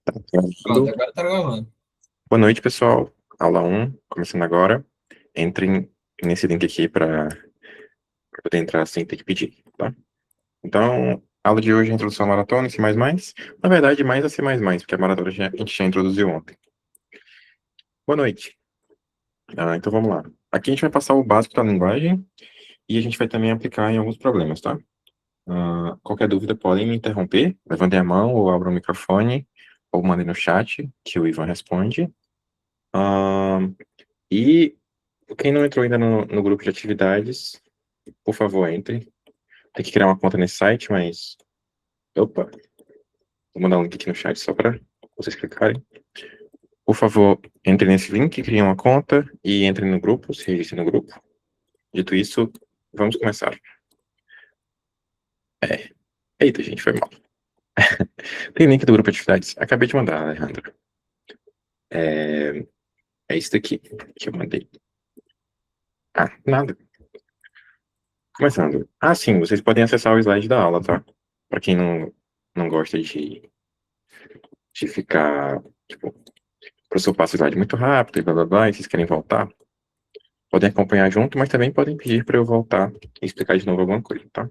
Pronto, Gravando. agora tá gravando. Boa noite, pessoal. Aula um, começando agora. Entrem nesse link aqui para poder entrar sem ter que pedir, tá? Então, a aula de hoje é a introdução à maratona em C++. Na verdade, mais a C++, porque a maratona a gente já introduziu ontem. Boa noite. Então vamos lá. Aqui a gente vai passar o básico da linguagem e a gente vai também aplicar em alguns problemas, tá? Qualquer dúvida podem me interromper, levantem a mão ou abram o microfone ou mandem no chat que o Ivan responde. Ah, e quem não entrou ainda no grupo de atividades, por favor, entre. Tem que criar uma conta nesse site, mas. Opa, vou mandar um link aqui no chat só para vocês clicarem. Por favor, entre nesse link, criem uma conta e entrem no grupo, se registrem no grupo. Dito isso, vamos começar. É. Eita, gente, foi mal. Tem link do grupo de atividades. Acabei de mandar, Alejandro. É, é isso daqui que eu mandei. Nada. Começando. Sim, vocês podem acessar o slide da aula, tá? Para quem não gosta de ficar, tipo, o professor passa o slide muito rápido e blá blá blá, e vocês querem voltar, podem acompanhar junto, mas também podem pedir para eu voltar e explicar de novo alguma coisa, tá?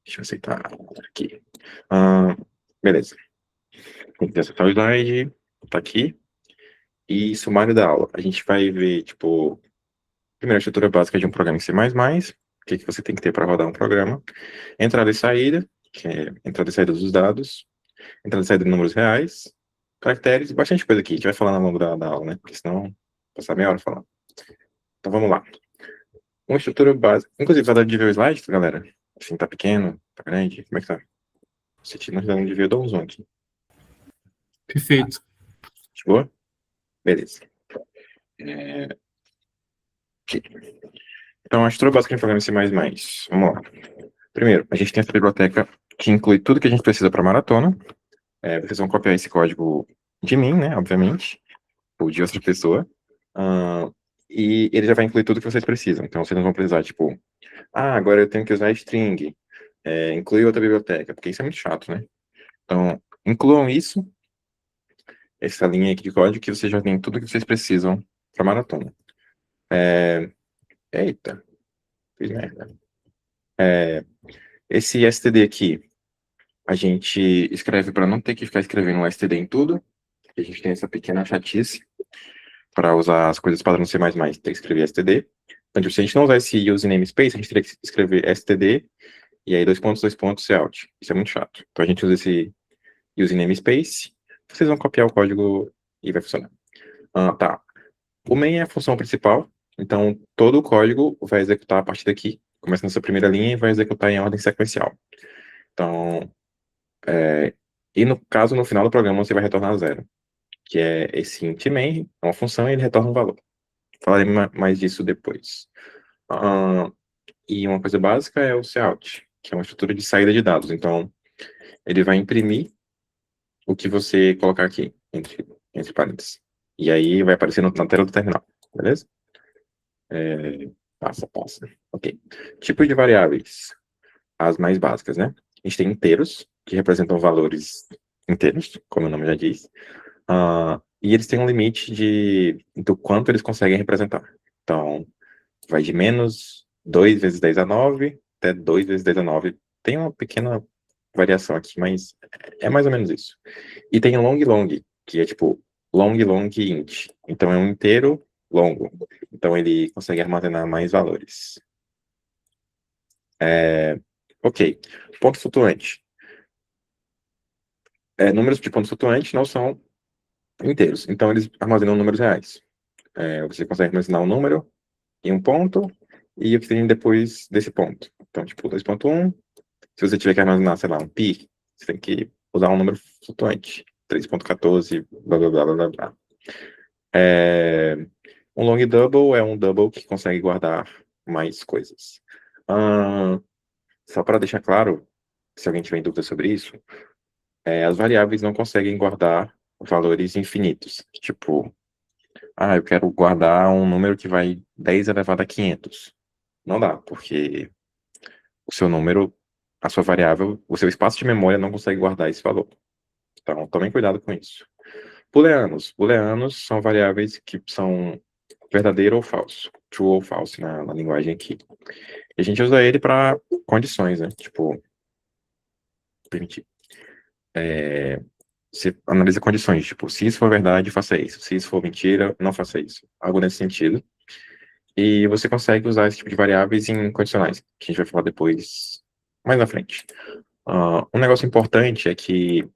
Deixa eu aceitar aqui. Ah, beleza. Tem que acessar o slide, tá aqui. E sumário da aula. A gente vai ver, tipo, primeiro a estrutura básica de um programa em C++, o que você tem que ter para rodar um programa. Entrada e saída, que é entrada e saída dos dados. Entrada e saída de números reais. Caracteres, bastante coisa aqui. A gente vai falando ao longo da aula, né? Porque senão passar meia hora falando. Então vamos lá. Uma estrutura básica. Inclusive, vai dar de ver o slide, galera? Assim, tá pequeno, tá grande? Como é que tá? Se não dá de ver, eu dou um zoom aqui. Perfeito. De boa? Beleza. É, aqui. Então, a estrutura básica de programa C++. Vamos lá. Primeiro, a gente tem essa biblioteca que inclui tudo que a gente precisa para maratona. Vocês vão copiar esse código de mim, né? Obviamente. Ou de outra pessoa. Ah, e ele já vai incluir tudo que vocês precisam. Então, vocês não vão precisar, tipo, agora eu tenho que usar string. Incluir outra biblioteca, porque isso é muito chato, né? Então, incluam isso, essa linha aqui de código, que vocês já têm tudo que vocês precisam para maratona. Eita, fiz merda. Esse std aqui, a gente escreve para não ter que ficar escrevendo um std em tudo. A gente tem essa pequena chatice para usar as coisas padrão C++, tem que escrever std. Então, tipo, se a gente não usar esse use namespace, a gente teria que escrever std e aí dois pontos, cout. Isso é muito chato. Então, a gente usa esse use namespace, vocês vão copiar o código e vai funcionar. Tá. O main é a função principal, então todo o código vai executar a partir daqui, começa na sua primeira linha e vai executar em ordem sequencial. Então, e no caso, no final do programa, você vai retornar zero, que é esse int main, é uma função e ele retorna um valor. Falarei mais disso depois. Ah, e uma coisa básica é o cout, que é uma estrutura de saída de dados. Então, ele vai imprimir o que você colocar aqui, entre parênteses. E aí vai aparecer na tela do terminal, beleza? Passa. Ok. Tipos de variáveis, as mais básicas, né? A gente tem inteiros, que representam valores inteiros, como o nome já diz. E eles têm um limite do quanto eles conseguem representar. Então, vai de menos 2 vezes 10 a 9 até 2 vezes 10 a 9. Tem uma pequena variação aqui, mas é mais ou menos isso. E tem long, que é tipo long int. Então é um inteiro longo. Então ele consegue armazenar mais valores. Ok. Ponto flutuante. Números de ponto flutuante não são inteiros. Então eles armazenam números reais. Você consegue armazenar um número em um ponto e o que tem depois desse ponto. Então, tipo, 2.1. Se você tiver que armazenar, sei lá, um pi, você tem que usar um número flutuante. 3.14, blá, blá, blá, blá, blá, blá. É, Um long double é um double que consegue guardar mais coisas. Ah, Só para deixar claro, se alguém tiver dúvida sobre isso, as variáveis não conseguem guardar valores infinitos. Tipo, eu quero guardar um número que vai 10 elevado a 500. Não dá, porque o seu número, a sua variável, o seu espaço de memória não consegue guardar esse valor. Então, tomem cuidado com isso. Booleanos. Booleanos são variáveis que são verdadeiro ou falso. True ou false na linguagem aqui. E a gente usa ele para condições, né? Tipo, permitir. Você analisa condições, tipo, se isso for verdade, faça isso. Se isso for mentira, não faça isso. Algo nesse sentido. E você consegue usar esse tipo de variáveis em condicionais, que a gente vai falar depois, mais na frente. Um negócio importante é que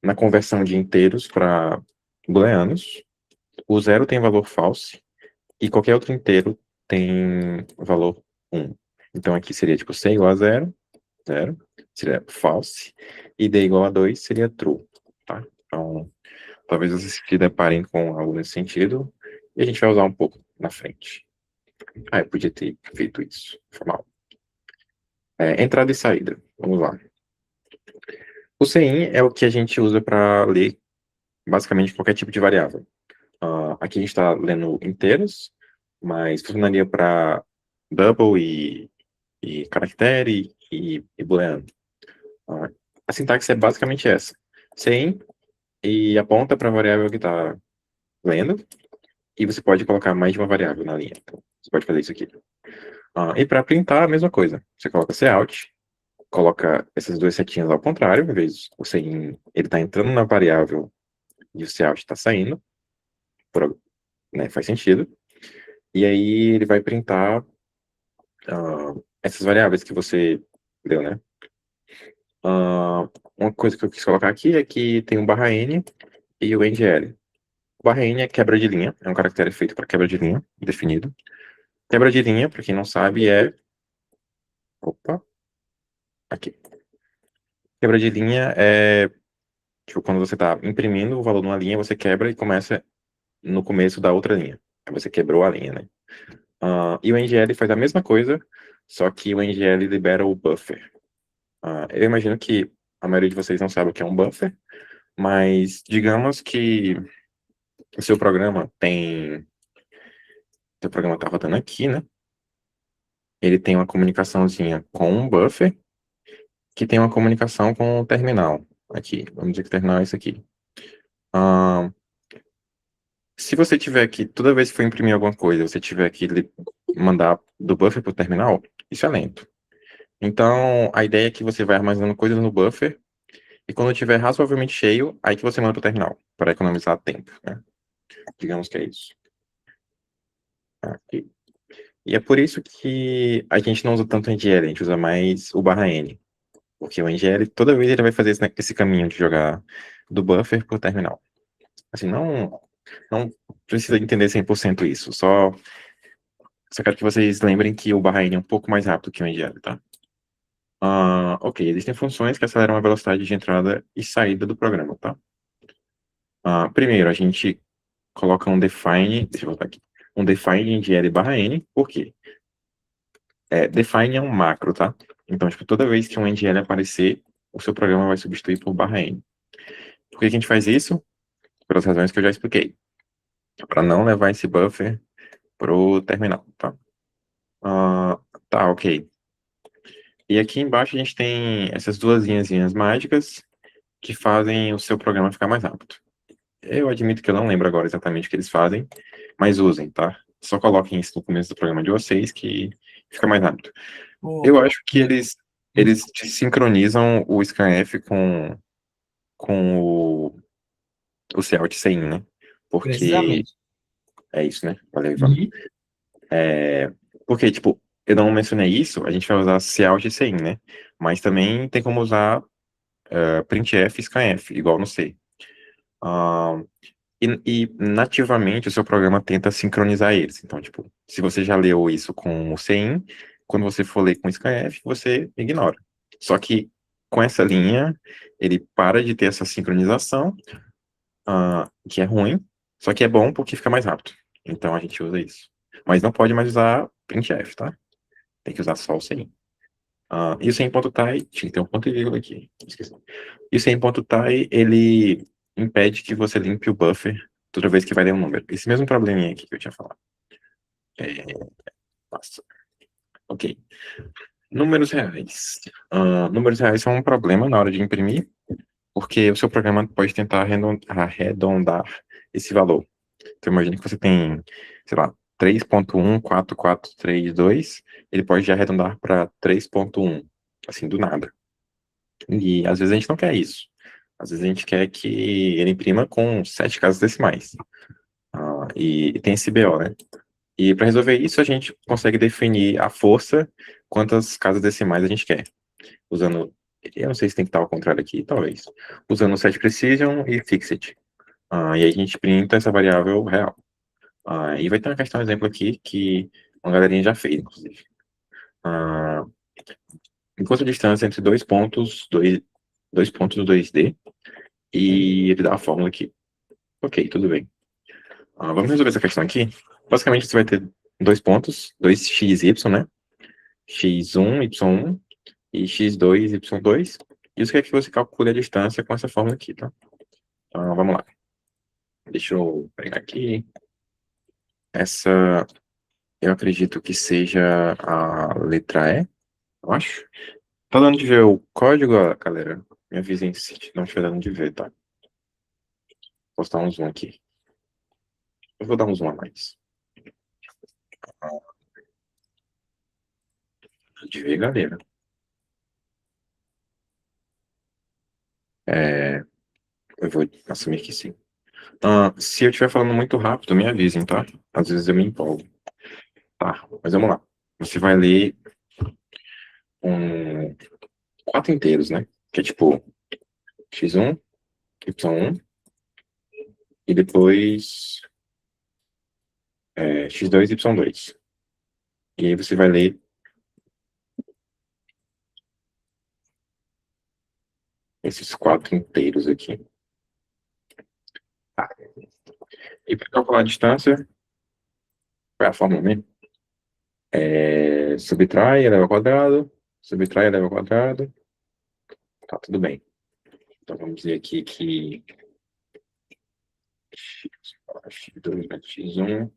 na conversão de inteiros para booleanos, o zero tem valor false e qualquer outro inteiro tem valor 1. Então aqui seria tipo C igual a 0, 0, seria false, e D igual a 2 seria true, tá? Então, talvez vocês se deparem com algo nesse sentido, e a gente vai usar um pouco na frente. Eu podia ter feito isso, foi mal. Entrada e saída, vamos lá. O CIN é o que a gente usa para ler basicamente qualquer tipo de variável. Aqui a gente está lendo inteiros, mas funcionaria para double e caractere e booleano. A sintaxe é basicamente essa. Sem e aponta para a variável que está lendo, e você pode colocar mais de uma variável na linha. Então, você pode fazer isso aqui. E para printar, a mesma coisa. Você coloca cout, coloca essas duas setinhas ao contrário, em vez o sem ele está entrando na variável e o cout está saindo, né, faz sentido. E aí ele vai printar essas variáveis que você deu, né? Uma coisa que eu quis colocar aqui é que tem um barra N e o NGL. O barra N é quebra de linha, é um caractere feito para quebra de linha, definido. Quebra de linha, para quem não sabe, é... Opa! Aqui. Quebra de linha é tipo quando você está imprimindo o valor numa linha, você quebra e começa no começo da outra linha. Aí você quebrou a linha, né? E o NGL faz a mesma coisa, só que o NGL libera o buffer. Eu imagino que a maioria de vocês não sabe o que é um buffer, mas digamos que o seu programa tem... Seu programa está rodando aqui, né? Ele tem uma comunicaçãozinha com um buffer, que tem uma comunicação com o terminal. Aqui, vamos dizer que o terminal é isso aqui. Se você tiver que, toda vez que for imprimir alguma coisa, você tiver que mandar do buffer para o terminal, isso é lento. Então, a ideia é que você vai armazenando coisas no buffer, e quando estiver razoavelmente cheio, aí que você manda para o terminal, para economizar tempo, né? Digamos que é isso. Aqui. E é por isso que a gente não usa tanto o NGL, a gente usa mais o barra N. Porque o NGL, toda vez ele vai fazer esse caminho de jogar do buffer para o terminal. Assim, não precisa entender 100% isso, só quero que vocês lembrem que o barra N é um pouco mais rápido que o NGL, tá? Ok, existem funções que aceleram a velocidade de entrada e saída do programa, tá? Primeiro, a gente coloca um define, deixa eu voltar aqui, um define NGL barra N, por quê? Define é um macro, tá? Então, tipo, toda vez que um NGL aparecer, o seu programa vai substituir por barra N. Por que a gente faz isso? Pelas razões que eu já expliquei. Para não levar esse buffer pro terminal, tá? Tá, ok. E aqui embaixo a gente tem essas duas linhazinhas mágicas que fazem o seu programa ficar mais rápido. Eu admito que eu não lembro agora exatamente o que eles fazem, mas usem, tá? Só coloquem isso no começo do programa de vocês que fica mais rápido. Eu acho que eles sincronizam o scanf com o Cout sem, né? Porque Precisamente. é isso, né? Valeu, Ivan. Porque, tipo, eu não mencionei isso, a gente vai usar Cout e sem, né? Mas também tem como usar printf e scanf, igual no C. E nativamente o seu programa tenta sincronizar eles. Então, tipo, se você já leu isso com o CIN, quando você for ler com o scanf, você ignora. Só que com essa linha, ele para de ter essa sincronização, que é ruim, só que é bom porque fica mais rápido. Então a gente usa isso. Mas não pode mais usar printf, tá? Tem que usar só o CIN. E o sem.tai, tinha que ter um ponto e vírgula aqui, esqueci. E o sem.tai, ele impede que você limpe o buffer toda vez que vai ler um número. Esse mesmo probleminha aqui que eu tinha falado. Nossa. Ok. Números reais. Números reais são um problema na hora de imprimir, porque o seu programa pode tentar arredondar esse valor. Então, imagine que você tem, sei lá, 3.14432, ele pode já arredondar para 3.1, assim, do nada. E às vezes a gente não quer isso. Às vezes a gente quer que ele imprima com 7 casas decimais. E tem esse BO, né? E para resolver isso, a gente consegue definir a força, quantas casas decimais a gente quer. Usando, eu não sei se tem que estar ao contrário aqui, talvez. Usando set precision e fixed. E aí a gente printa essa variável real. E vai ter uma questão exemplo aqui que uma galerinha já fez, inclusive. Ah, enquanto a distância entre dois pontos do 2D, e ele dá a fórmula aqui. Ok, tudo bem. Vamos resolver essa questão aqui. Basicamente, você vai ter dois pontos, dois x e y, né? x1, y1 e x2, y2. E isso quer que você calcule a distância com essa fórmula aqui, tá? Então, vamos lá. Deixa eu pegar aqui. Essa, eu acredito que seja a letra E, eu acho. Tá dando de ver o código, galera? Me avisem se não estiver dando de ver, tá? Posso dar um zoom aqui. Eu vou dar um zoom a mais. De ver, galera. Eu vou assumir que sim. Se eu estiver falando muito rápido, me avisem, tá? Às vezes eu me empolgo. Tá, mas vamos lá. Você vai ler um, quatro inteiros, né? Que é tipo x1, y1 e depois x2, y2. E aí você vai ler esses quatro inteiros aqui. Tá. E para calcular a distância, qual é a fórmula mesmo? Subtrai, eleva ao quadrado, subtrai, eleva ao quadrado. Tá, tudo bem. Então vamos dizer aqui que x2 mais x1,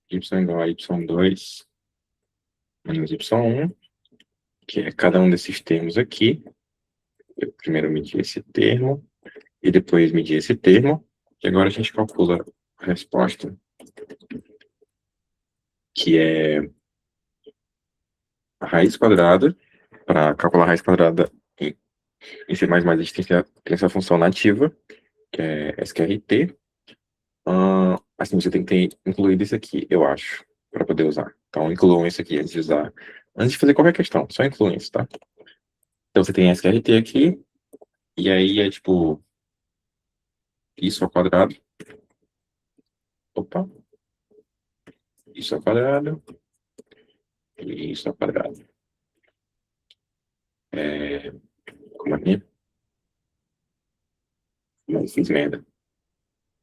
y igual a y2 menos y1, que é cada um desses termos aqui. Eu primeiro medir esse termo e depois medir esse termo. E agora a gente calcula a resposta, que é a raiz quadrada. Para calcular a raiz quadrada em C++, a gente tem essa função nativa, que é sqrt. Assim, você tem que ter incluído isso aqui, eu acho, para poder usar. Então, incluam isso aqui antes de usar. Antes de fazer qualquer questão, só incluam isso, tá? Então, você tem sqrt aqui, e aí é tipo isso ao quadrado. Opa. Isso ao quadrado. E isso ao quadrado. Como aqui? Não fiz merda.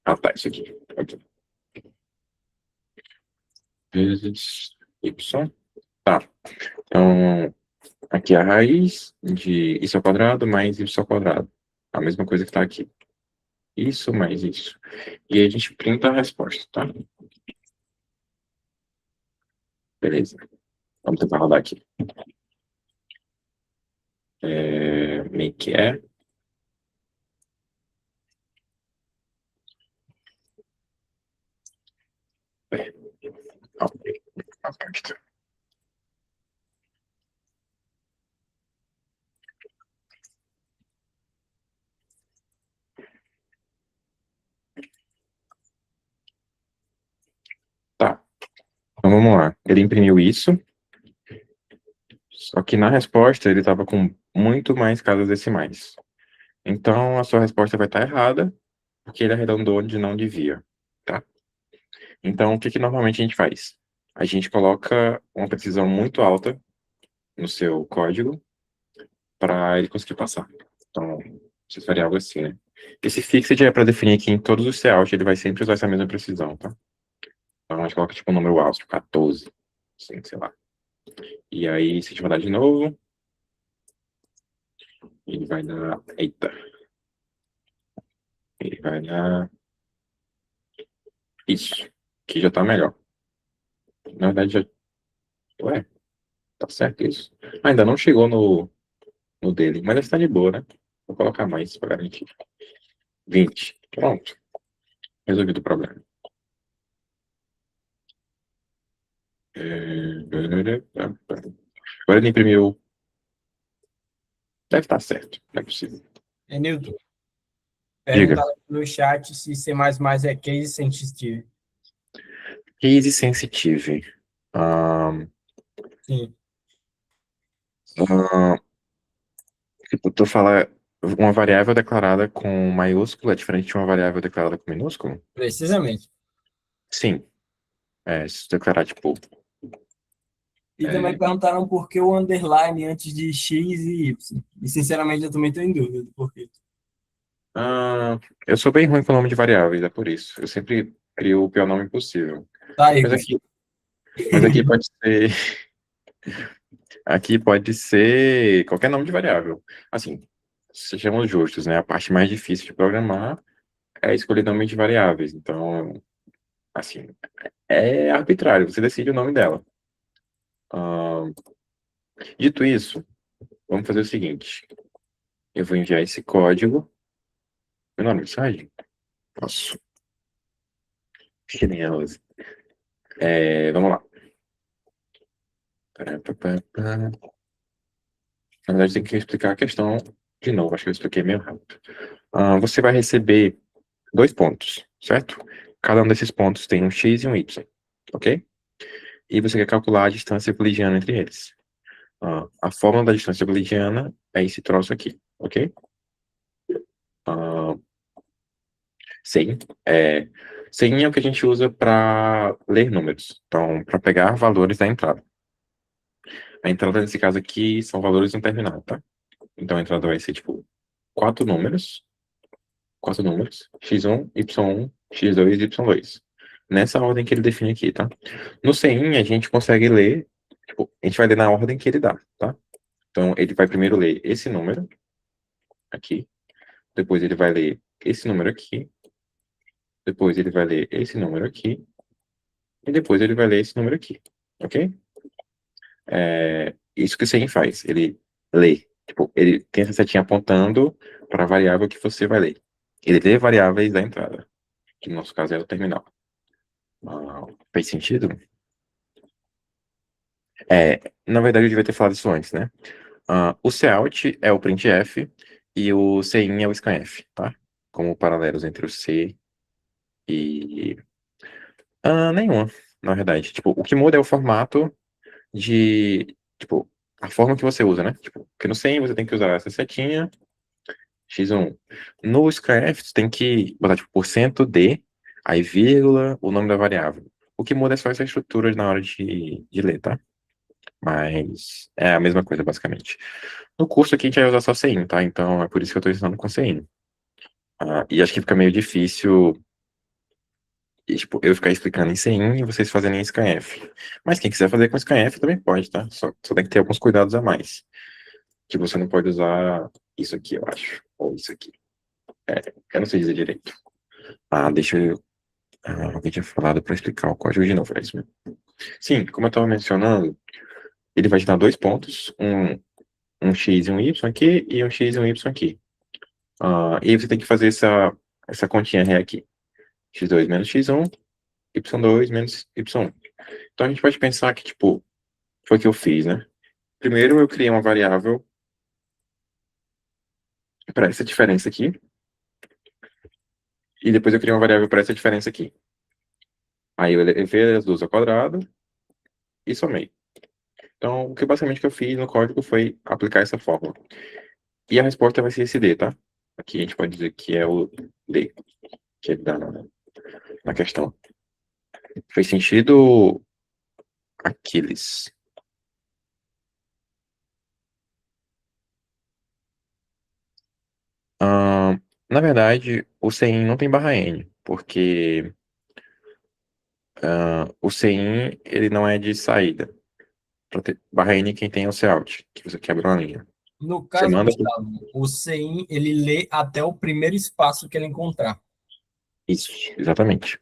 Tá, isso aqui. Ok. Vezes y. Tá. Então, aqui é a raiz de isso ao quadrado mais y ao quadrado. A mesma coisa que está aqui. Isso mais isso. E aí a gente printa a resposta, tá? Beleza. Vamos tentar rodar aqui. Make é. Ok. Tá. Então vamos lá. Ele imprimiu isso. Só que na resposta ele estava com muito mais casas decimais. Então a sua resposta vai estar errada, porque ele arredondou onde não devia, tá? Então o que que normalmente a gente faz? A gente coloca uma precisão muito alta no seu código para ele conseguir passar. Então, você faria algo assim, né? Esse fixed é para definir que em todos os CAUT ele vai sempre usar essa mesma precisão, tá? Então a gente coloca tipo um número alto, 14, assim, sei lá. E aí, se a gente mandar de novo, ele vai dar. Eita! Ele vai dar. Isso. Que já tá melhor. Na verdade, já. Ué, tá certo isso? Ainda não chegou no. no dele. Mas está de boa, né? Vou colocar mais para garantir. 20. Pronto. Resolvido o problema. Agora ele imprimiu. Deve estar certo. Não é possível. Newton, Diga. perguntaram no chat se C++ é case sensitive. Case sensitive. Sim, Tipo, tu fala uma variável declarada com maiúsculo é diferente de uma variável declarada com minúsculo? precisamente. Sim. Se tu declarar, tipo, E também perguntaram por que o underline antes de X e Y. E, sinceramente, eu também estou em dúvida do porquê. eu sou bem ruim com o nome de variáveis, é por isso. Eu sempre crio o pior nome possível. Tá aí, Mas aqui pode ser. Aqui pode ser qualquer nome de variável. Assim, sejamos justos, né? A parte mais difícil de programar é escolher nome de variáveis. Então, assim, é arbitrário, você decide o nome dela. Ah, dito isso, vamos fazer o seguinte. Eu vou enviar esse código. Menor mensagem? Posso. Que nem elas. Vamos lá. Na verdade, tem que explicar a questão de novo. Acho que eu expliquei meio rápido. Você vai receber 2 pontos, certo? Cada um desses pontos tem um x e um y, ok? E você quer calcular a distância euclidiana entre eles. A fórmula da distância euclidiana é esse troço aqui, ok? Sim. Sim é o que a gente usa para ler números. Então, para pegar valores da entrada. A entrada, nesse caso aqui, são valores no terminal, tá? Então, a entrada vai ser, tipo, quatro números, x1, y1, x2 e y2. Nessa ordem que ele define aqui, tá? No CIN, a gente consegue ler, tipo, a gente vai ler na ordem que ele dá, tá? Então, ele vai primeiro ler esse número aqui, depois ele vai ler esse número aqui, depois ele vai ler esse número aqui, e depois ele vai ler esse número aqui, ok? Isso que o CIN faz, ele lê, tipo, ele tem essa setinha apontando para a variável que você vai ler. Ele lê variáveis da entrada, que no nosso caso é o terminal. Faz sentido? Na verdade, eu devia ter falado isso antes, né? O cout é o printf e o cin é o scanf, tá? Como paralelos entre o C e... nenhuma, na verdade. Tipo, o que muda é o formato de... Tipo, a forma que você usa, né? Tipo, porque no cin você tem que usar essa setinha, x1. No scanf, você tem que botar, tipo, porcento %d, aí vírgula, o nome da variável. O que muda é só essa estrutura na hora de ler, tá? Mas é a mesma coisa, basicamente. No curso aqui a gente vai usar só CIN, tá? Então é por isso que eu tô ensinando com CIN. E acho que fica meio difícil, tipo, eu ficar explicando em CIN e vocês fazerem em scanf. Mas quem quiser fazer com scanf também pode, tá? Só tem que ter alguns cuidados a mais. Que você não pode usar isso aqui, eu acho. Ou isso aqui. Eu não sei dizer direito. Deixa eu... alguém tinha falado para explicar o código de novo, é isso mesmo. Sim, como eu estava mencionando, ele vai te dar 2 pontos, um x e um y aqui, e um x e um y aqui. E aí você tem que fazer essa continha ré aqui. x2 menos x1, y2 menos y1. Então a gente pode pensar que, tipo, foi o que eu fiz, né? Primeiro eu criei uma variável para essa diferença aqui, e depois eu criei uma variável para essa diferença aqui. Aí eu elevei as duas ao quadrado e somei. Então, o que basicamente que eu fiz no código foi aplicar essa fórmula. E a resposta vai ser esse D, tá? Aqui a gente pode dizer que é o D, que é na questão. Fez sentido, Aquiles? Na verdade, o CIN não tem barra N, porque o CIN ele não é de saída. Barra N quem tem é o cout, que você quebra uma linha. No Você caso, manda Gustavo, o CIN, ele lê até o primeiro espaço que ele encontrar. isso, exatamente.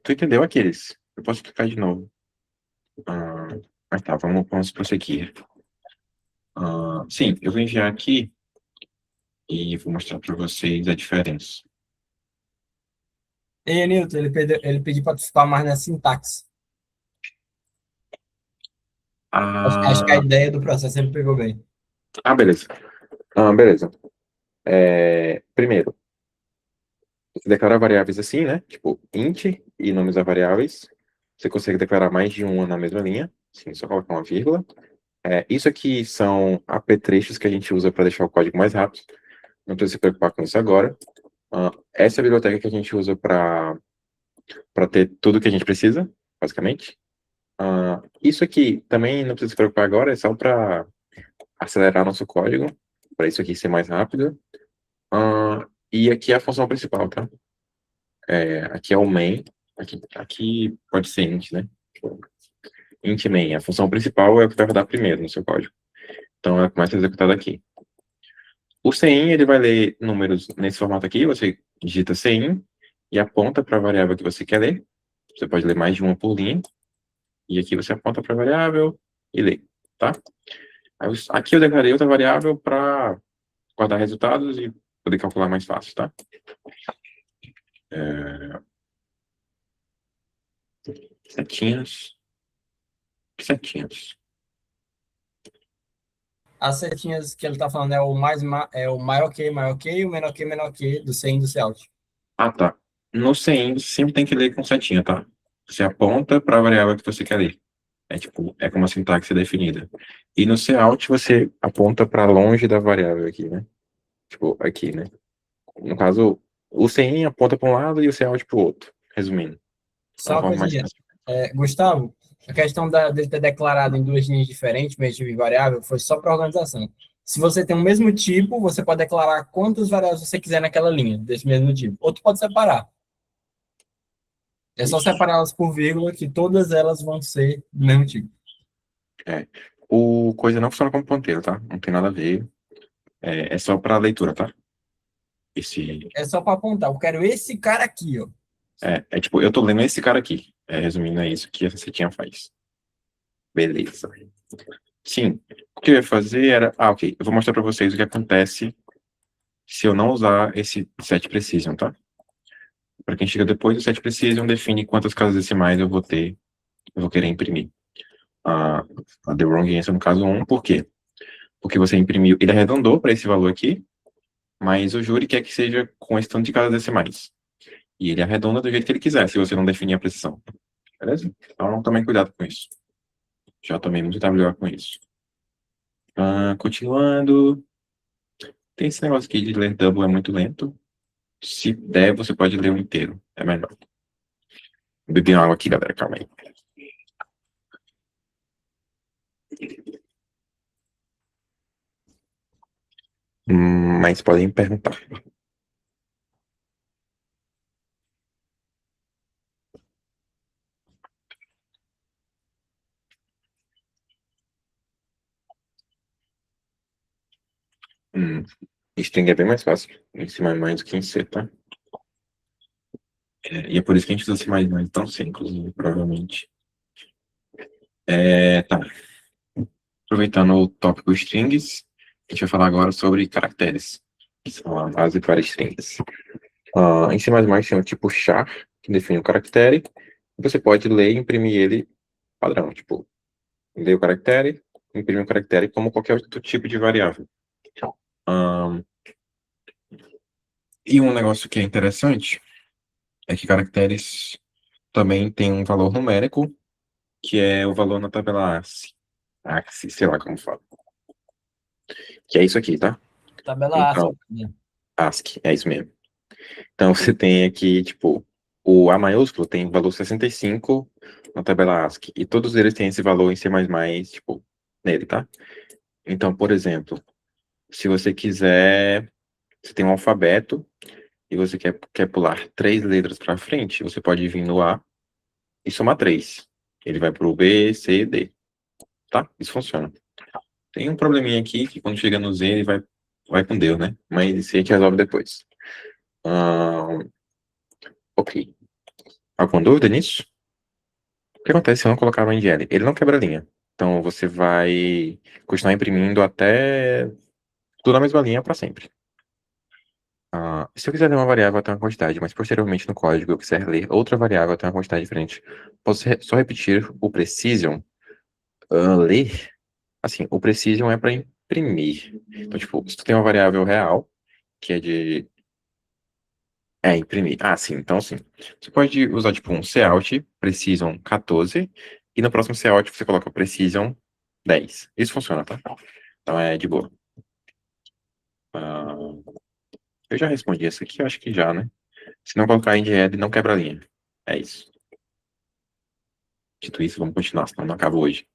Tu entendeu, Aquiles? Eu posso explicar de novo. Mas tá, vamos prosseguir. Sim, eu vou enviar aqui e vou mostrar para vocês a diferença. Ei, Newton, ele pediu para tu ficar mais na sintaxe. Acho que a Ah, ideia do processo ele pegou bem. beleza. Beleza. Primeiro, você declara variáveis assim, né? Tipo, int e nomes a variáveis. Você consegue declarar mais de uma na mesma linha. Sim, só colocar uma vírgula. Isso aqui são apetrechos que a gente usa para deixar o código mais rápido. Não precisa se preocupar com isso agora. Essa é a biblioteca que a gente usa para ter tudo que a gente precisa, basicamente. Isso aqui também não precisa se preocupar agora, é só para acelerar nosso código, para isso aqui ser mais rápido. E aqui é a função principal, tá? Aqui é o main, aqui pode ser int, né? Int main, a função principal é o que vai rodar primeiro no seu código. Então, ela começa a executar daqui. O cin, ele vai ler números nesse formato aqui, você digita cin e aponta para a variável que você quer ler. Você pode ler mais de uma por linha. E aqui você aponta para a variável e lê, tá? Aqui eu declarei outra variável para guardar resultados e poder calcular mais fácil, tá? Setinhas. Setinhas. As setinhas que ele tá falando é é o maior que e o menor que do C e do Cout. Tá. No cin, você sempre tem que ler com setinha, tá? Você aponta para a variável que você quer ler. É como a sintaxe definida. E no cout, você aponta para longe da variável aqui, né? Tipo, aqui, né? No caso, o cin aponta para um lado e o cout para o outro. Resumindo. É Só uma uma forma mais coisinha. fácil. Gustavo, a questão dele ter declarado em duas linhas diferentes, mesmo de variável, foi só para organização. Se você tem o mesmo tipo, você pode declarar quantas variáveis você quiser naquela linha, desse mesmo tipo. Ou tu pode separar. É só Isso. separá-las por vírgula, que todas elas vão ser do mesmo tipo. O coisa não funciona como ponteiro, tá? Não tem nada a ver. É só para leitura, tá? Esse, É só para apontar. Eu quero esse cara aqui, ó. tipo, eu tô lendo esse cara aqui. Resumindo, é isso que essa setinha faz. Beleza. Sim. O que eu ia fazer era. Ok. Eu vou mostrar para vocês o que acontece se eu não usar esse set precision, tá? Para quem chega depois, o set precision define quantas casas decimais eu vou querer imprimir. A the wrong answer no caso 1, por quê? Porque você imprimiu, ele arredondou para esse valor aqui, mas o júri quer que seja com esse tanto de casas decimais. E ele arredonda do jeito que ele quiser, se você não definir a precisão. Beleza? Então, tomem cuidado com isso. Já tomei muito WA com isso. Continuando. Tem esse negócio aqui de ler double, é muito lento. Se der, você pode ler o inteiro. É melhor. Bebi uma água aqui, galera. Calma aí. Mas podem perguntar. String é bem mais fácil em C++ do que em C, tá? E é por isso que a gente usa C++ tão C, inclusive, provavelmente. Tá. Aproveitando o tópico strings, a gente vai falar agora sobre caracteres, que são a base para strings. Em C++ tem o tipo char, que define o caractere, e você pode ler e imprimir ele padrão, tipo, ler o caractere, imprimir o caractere como qualquer outro tipo de variável. E um negócio que é interessante é que caracteres também tem um valor numérico, que é o valor na tabela ASCII, sei lá como fala. Que é isso aqui, tá? Tabela Então, ASCII, né? ASCII, é isso mesmo. Então, você tem aqui, tipo, o A maiúsculo tem valor 65 na tabela ASCII, e todos eles têm esse valor em C++, tipo, nele, tá? Então, por exemplo, se você quiser, você tem um alfabeto, e você quer pular 3 letras para frente, você pode vir no A e somar 3. Ele vai pro B, C, D, tá? Isso funciona. Tem um probleminha aqui, que quando chega no Z, ele vai com Deus, né? Mas isso a gente resolve depois. Ok. Alguma dúvida nisso? O que acontece se eu não colocar o NGL? Ele não quebra a linha. Então, você vai continuar imprimindo até tudo na mesma linha para sempre. Se eu quiser ler uma variável até uma quantidade, mas posteriormente no código eu quiser ler outra variável até uma quantidade diferente, posso só repetir o precision, ler. Assim, o precision é para imprimir. Então, tipo, se tu tem uma variável real, que é de... imprimir. Sim, então sim. Você pode usar, tipo, um cout, precision 14, e no próximo cout você coloca precision 10. Isso funciona, tá? Então é de boa. Ah, eu já respondi essa aqui, eu acho que já, né? Se não colocar end não quebra a linha. É isso. Dito isso, vamos continuar, senão não acaba hoje.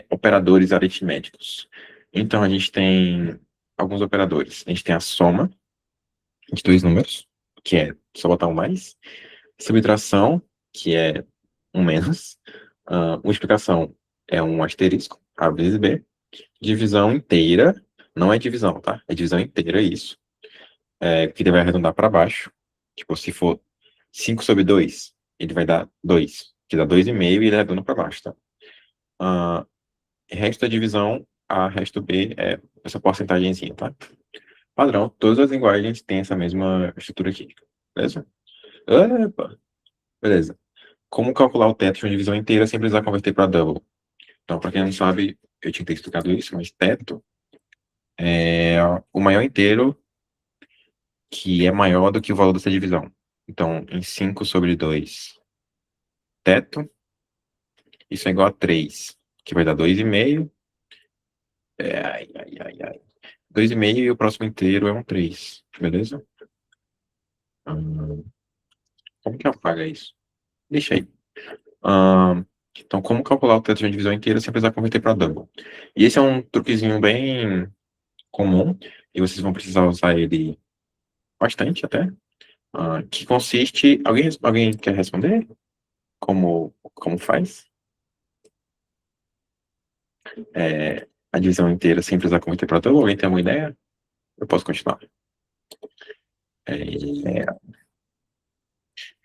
Operadores aritméticos. Então, a gente tem alguns operadores. A gente tem a soma de dois números, que é só botar um mais. Subtração, que é um menos. Multiplicação é um asterisco, A vezes B. Divisão inteira, não é divisão, tá? É divisão inteira, isso. Que ele vai arredondar para baixo. Tipo, se for 5 sobre 2, ele vai dar 2, que dá 2,5 e ele arredonda para baixo, tá? Resto da divisão, A, resto B é essa porcentagemzinha, tá? Padrão, todas as linguagens têm essa mesma estrutura aqui, beleza? Opa, beleza. Como calcular o teto de uma divisão inteira sem precisar converter para double? Então, para quem não sabe, eu tinha que ter explicado isso, mas teto é o maior inteiro que é maior do que o valor dessa divisão. Então, em 5 sobre 2 teto, isso é igual a 3, que vai dar 2,5. Ai, ai, ai, ai. 2,5 e o próximo inteiro é um 3, beleza? Como que apaga isso? Deixa aí. Então, como calcular o teto de uma divisão inteira sem precisar converter para double? E esse é um truquezinho bem comum, e vocês vão precisar usar ele bastante até, que consiste... Alguém quer responder? Como faz? A divisão inteira sem precisar converter para double? Alguém tem alguma ideia? Eu posso continuar. Eu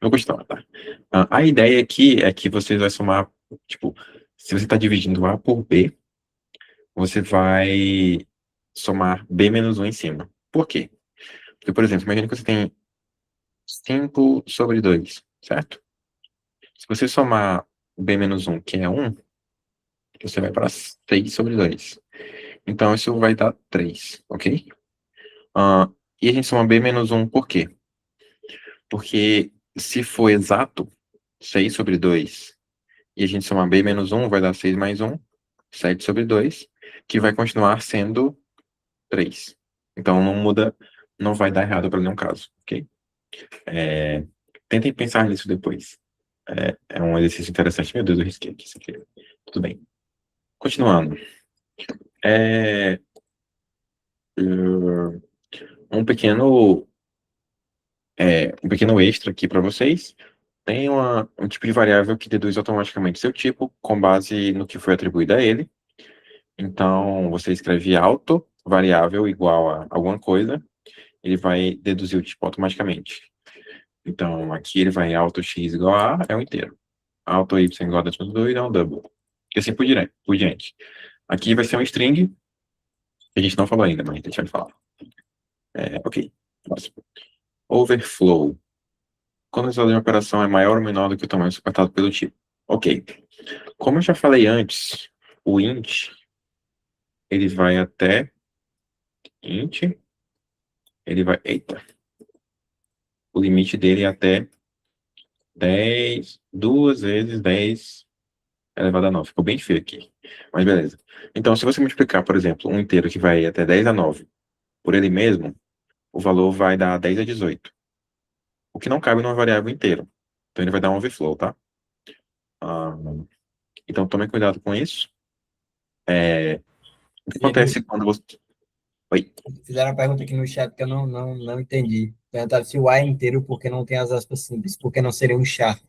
vou continuar, tá? A ideia aqui é que você vai somar, tipo, se você está dividindo A por B, você vai somar B menos 1 em cima. Por quê? Porque, por exemplo, imagina que você tem 5 sobre 2, certo? Se você somar B menos 1, que é 1, você vai para 6 sobre 2. Então, isso vai dar 3, ok? E a gente soma B menos 1 por quê? Porque se for exato, 6 sobre 2, e a gente somar B menos 1, vai dar 6 mais 1, 7 sobre 2, que vai continuar sendo 3. Então, não muda, não vai dar errado para nenhum caso, ok? Tentem pensar nisso depois. É um exercício interessante. Meu Deus, eu risquei aqui. Isso aqui. Tudo bem. Continuando. Um pequeno, um pequeno extra aqui para vocês. Tem um tipo de variável que deduz automaticamente seu tipo com base no que foi atribuído a ele. Então, você escreve auto, variável igual a alguma coisa, ele vai deduzir o tipo automaticamente. Então, aqui ele vai auto x igual a é um inteiro. Auto y igual a 2 é um double. E assim por diante. Aqui vai ser um string, que a gente não falou ainda, mas a gente vai falar. Ok. Próximo. Overflow. Quando o resultado de uma operação é maior ou menor do que o tamanho suportado pelo tipo. Ok. Como eu já falei antes, o int, ele vai até int, ele vai... Eita. O limite dele é até 10, 2 vezes 10 elevado a 9. Ficou bem feio aqui. Mas beleza. Então, se você multiplicar, por exemplo, um inteiro que vai até 10 a 9 por ele mesmo, o valor vai dar 10 a 18. O que não cabe numa variável inteira. Então, ele vai dar um overflow, tá? Então, tome cuidado com isso. O que acontece quando você... Oi. Fizeram uma pergunta aqui no chat que eu não entendi. Perguntaram se o A é inteiro porque não tem as aspas simples, porque não seria um char.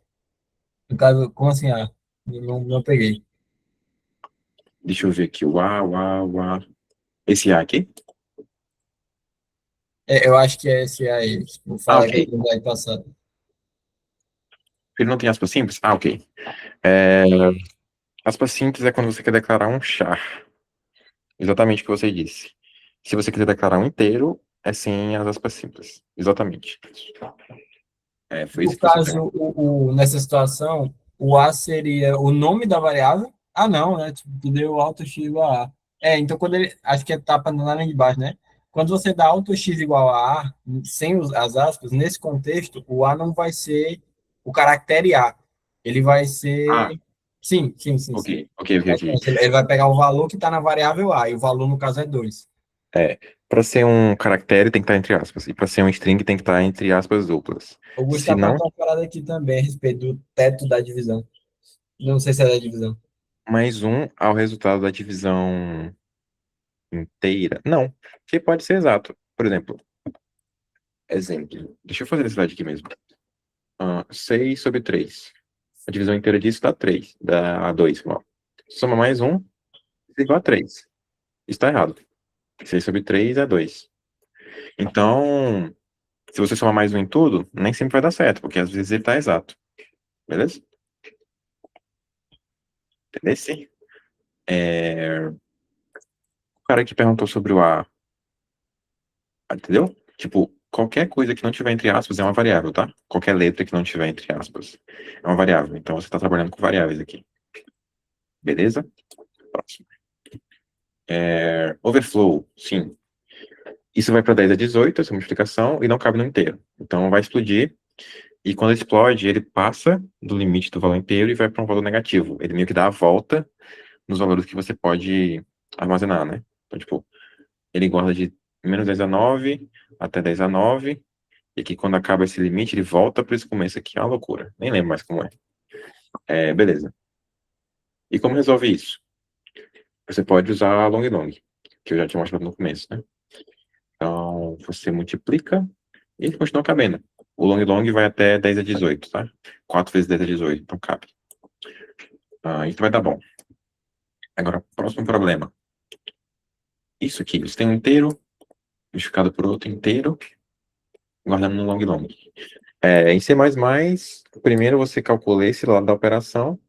No caso, como assim A? Não peguei. Deixa eu ver aqui. O A. Esse A aqui? Eu acho que é esse A aí. Tipo, fala Ok. aqui no slide passado. Ele não tem aspas simples? Ok. É, Aspas simples é quando você quer declarar um char. Exatamente o que você disse. Se você quiser declarar um inteiro, é sem as aspas simples. Exatamente. Foi isso No que você caso, perguntou. nessa situação, o A seria o nome da variável. Ah, não, né? Tipo, tu deu alto x igual a A. Então quando ele. Acho que é etapa na linha de baixo, né? Quando você dá alto x igual a A, sem as aspas, nesse contexto, o A não vai ser o caractere A. Ele vai Ah, ser. Sim, sim, sim, ok, sim. ok, ok, ok. Ele vai pegar o valor que está na variável A, e o valor, no caso, é 2. Para ser um caractere tem que estar entre aspas. E para ser um string tem que estar entre aspas duplas. O Se Gustavo não, perguntou uma parada aqui também a respeito do teto da divisão. Não sei se é da divisão. mais um ao resultado da divisão inteira. Não, que pode ser exato. Por exemplo, exemplo. Deixa eu fazer esse slide aqui mesmo. 6 sobre 3. A divisão inteira disso dá 3. Dá 2. Soma mais um, é igual a 3. Isso está errado. 6 sobre 3 é 2. Então, se você somar mais um em tudo, nem sempre vai dar certo, porque às vezes ele está exato. Beleza? Entendeu? Sim. O cara que perguntou sobre o A, entendeu? Tipo, qualquer coisa que não tiver entre aspas é uma variável, tá? Qualquer letra que não tiver entre aspas é uma variável. Então você está trabalhando com variáveis aqui. Beleza? Próximo. Overflow, sim. Isso vai para 10 a 18, essa multiplicação, e não cabe no inteiro. Então vai explodir, e quando explode, ele passa do limite do valor inteiro e vai para um valor negativo. Ele meio que dá a volta nos valores que você pode armazenar, né? Então, tipo, ele guarda de menos 10 a 9 até 10 a 9, e aqui quando acaba esse limite, ele volta para esse começo aqui. É uma loucura. Nem lembro mais como é. Beleza. E como resolve isso? Você pode usar a long long, que eu já tinha mostrado no começo, né? Então, você multiplica e ele continua cabendo. O long long vai até 10 a 18, tá? 4 vezes 10 a 18, então cabe. Isso vai dar bom. Agora, próximo problema. Isso aqui, você tem um inteiro, multiplicado por outro inteiro, guardando no long long. Em C++, primeiro você calcula esse lado da operação,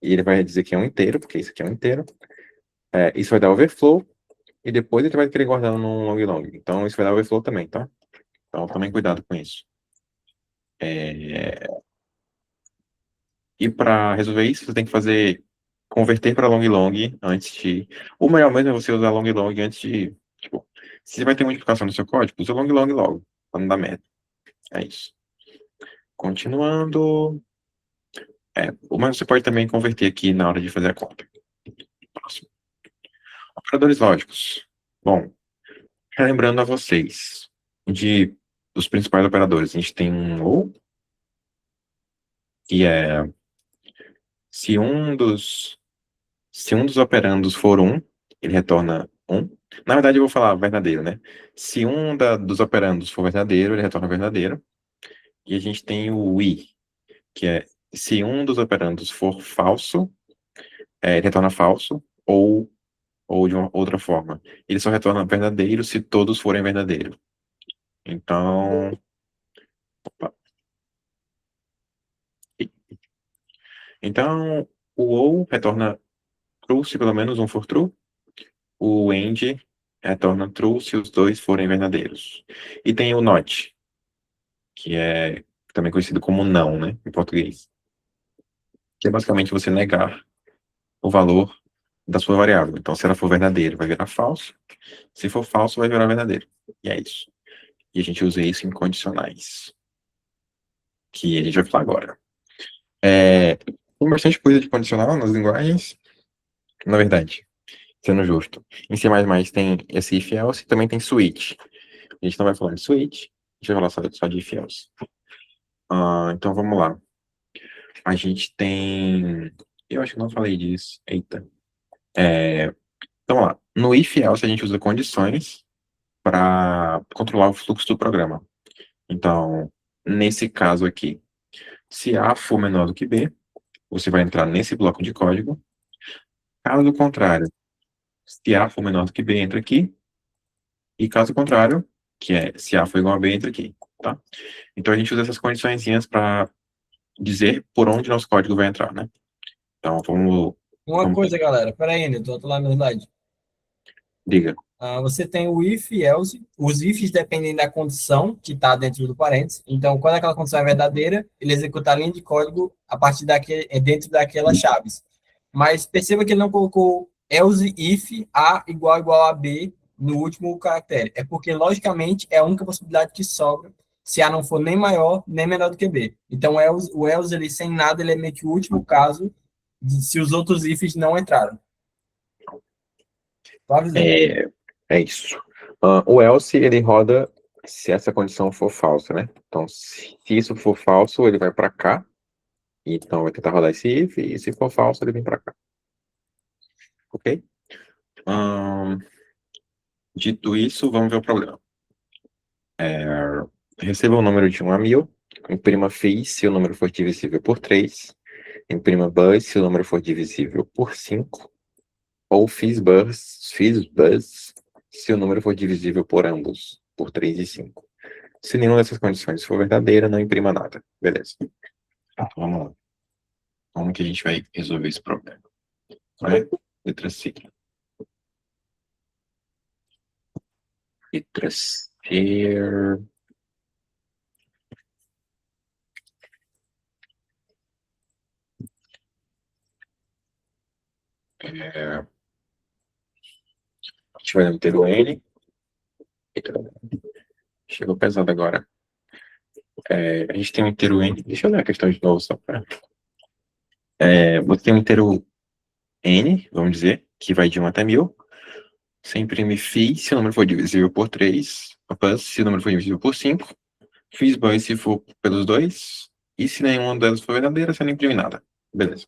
e ele vai dizer que é um inteiro, porque isso aqui é um inteiro. Isso vai dar overflow, e depois ele vai querer guardar no long long. Então, isso vai dar overflow também, tá? Então, tomem cuidado com isso. E para resolver isso, você tem que converter para long long antes de. O melhor mesmo é você usar long long antes de. Tipo, se você vai ter multiplicação no seu código, usa long long logo, para não dar merda. É isso. Continuando. Mas você pode também converter aqui na hora de fazer a conta. Próximo. Operadores lógicos. Bom, relembrando a vocês dos principais operadores, a gente tem um ou, que é se um dos operandos for 1, ele retorna 1. Na verdade, eu vou falar verdadeiro, né? Se dos operandos for verdadeiro, ele retorna verdadeiro. E a gente tem o i, que é se um dos operandos for falso, ele retorna falso, ou de uma outra forma. Ele só retorna verdadeiro se todos forem verdadeiros. Então. Opa. Então, o ou retorna true se pelo menos um for true. O end retorna true se os dois forem verdadeiros. E tem o not, que é também conhecido como não, né, em português. Que é basicamente você negar o valor da sua variável. Então, se ela for verdadeira, vai virar falso. Se for falso, vai virar verdadeiro. E é isso. E a gente usa isso em condicionais, que a gente vai falar agora. Tem bastante coisa de condicional nas linguagens, na verdade, sendo justo. Em C++ tem esse if else e também tem switch. A gente não vai falar de switch, a gente vai falar só de if else. Então vamos lá. A gente tem. Eu acho que não falei disso. Eita. Então vamos lá. No if else a gente usa condições para controlar o fluxo do programa. Então, nesse caso aqui, se A for menor do que B, você vai entrar nesse bloco de código. Caso contrário, se A for menor do que B, entra aqui. E caso contrário, que é se A for igual a B, entra aqui. Tá? Então a gente usa essas condiçõezinhas para dizer por onde nosso código vai entrar, né? Então vamos Uma coisa, galera. Pera aí, Nilton, eu tô lá no slide. Diga. Você tem o if e else. Os ifs dependem da condição que está dentro do parênteses. Então, quando aquela condição é verdadeira, ele executa a linha de código a partir dentro daquelas chaves. Mas perceba que ele não colocou else if A igual a B no último caractere. É porque, logicamente, é a única possibilidade que sobra se A não for nem maior nem menor do que B. Então, o else ele, sem nada, ele é meio que o último caso se os outros ifs não entraram. Tô avisando. É isso. O else, ele roda se essa condição for falsa, né? Então, se isso for falso, ele vai para cá. Então, vai tentar rodar esse if. E se for falso, ele vem para cá. Ok? Dito isso, vamos ver o problema. Receba o número de 1 a 1000. Imprima FIS se o número for divisível por 3. Imprima BUS se o número for divisível por 5. Ou FISBUS se o número for divisível por ambos, por 3 e 5. Se nenhuma dessas condições for verdadeira, não imprima nada. Beleza. Então, vamos lá. Como que a gente vai resolver esse problema? Letra C. Letra C. A gente vai ter o N. Chegou pesado agora. A gente tem um inteiro N. Deixa eu ler a questão de novo só para. Você tem um inteiro N, vamos dizer, que vai de 1 até 1000. Você imprime φ se o número for divisível por 3. Bus se o número for divisível por 5. FISBUS se for pelos 2. E se nenhuma delas for verdadeira, você não imprime nada. Beleza.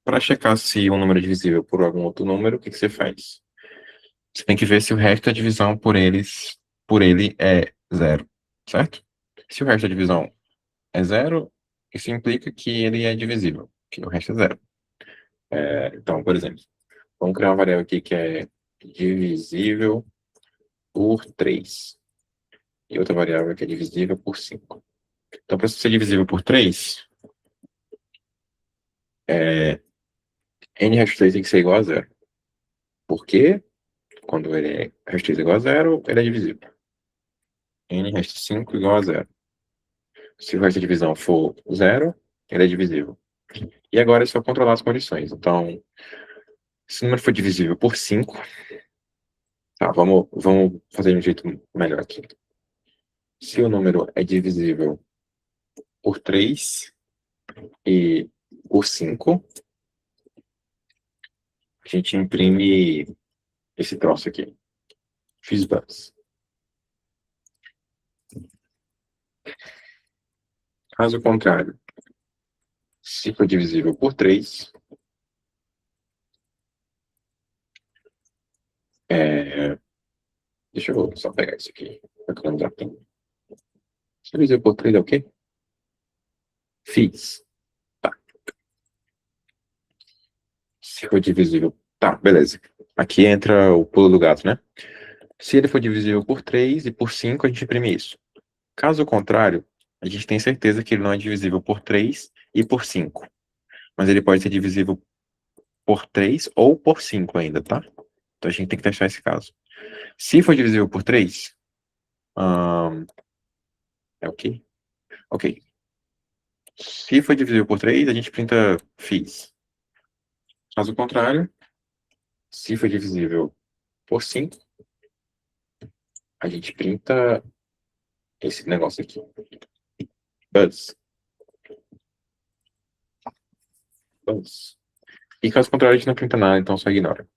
Para checar se um número é divisível por algum outro número, o que você faz? Você tem que ver se o resto da divisão por ele é 0, certo? Se o resto da divisão é 0, isso implica que ele é divisível, que o resto é 0. Então, por exemplo, vamos criar uma variável aqui que é divisível por 3. E outra variável que é divisível por 5. Então, para ser divisível por 3, n resto 3 tem que ser igual a 0. Porque quando resto 3 é igual a 0, ele é divisível. N resto 5 igual a 0. Se o resto da divisão for 0, ele é divisível. E agora é só controlar as condições. Então, se o número for divisível por 5, tá, vamos fazer de um jeito melhor aqui. Se o número é divisível por 3 e por 5, a gente imprime esse troço aqui. FISBUS. Caso contrário, se for divisível por 3, deixa eu só pegar isso aqui, para economizar tempo. Se divisível por 3 é o quê? FIS. Tá. Se for divisível... Tá, beleza. Aqui entra o pulo do gato, né? Se ele for divisível por 3 e por 5, a gente imprime isso. Caso contrário, a gente tem certeza que ele não é divisível por 3 e por 5. Mas ele pode ser divisível por 3 ou por 5 ainda, tá? Então a gente tem que testar esse caso. Se for divisível por 3, é o quê? Ok. Se for divisível por 3, a gente printa FIS. Caso contrário, se for divisível por 5, a gente printa esse negócio aqui. Bus. E caso contrário, a gente não printa nada, então só ignora.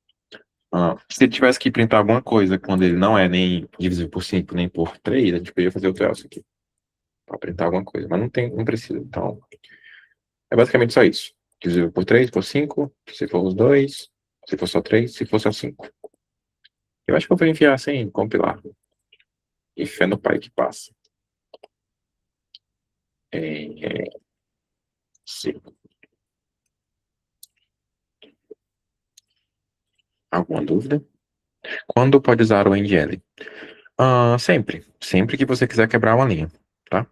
Se ele tivesse que printar alguma coisa quando ele não é nem divisível por 5, nem por 3, a gente poderia fazer outro else aqui. Para printar alguma coisa, mas não precisa. Então, é basicamente só isso. Divisível por 3, por 5, se for os 2, se for só 3, se for só 5. Eu acho que eu vou enviar sem compilar. E fé no pai que passa. Sim. Alguma dúvida? Quando pode usar o endl? Sempre. Sempre que você quiser quebrar uma linha, tá?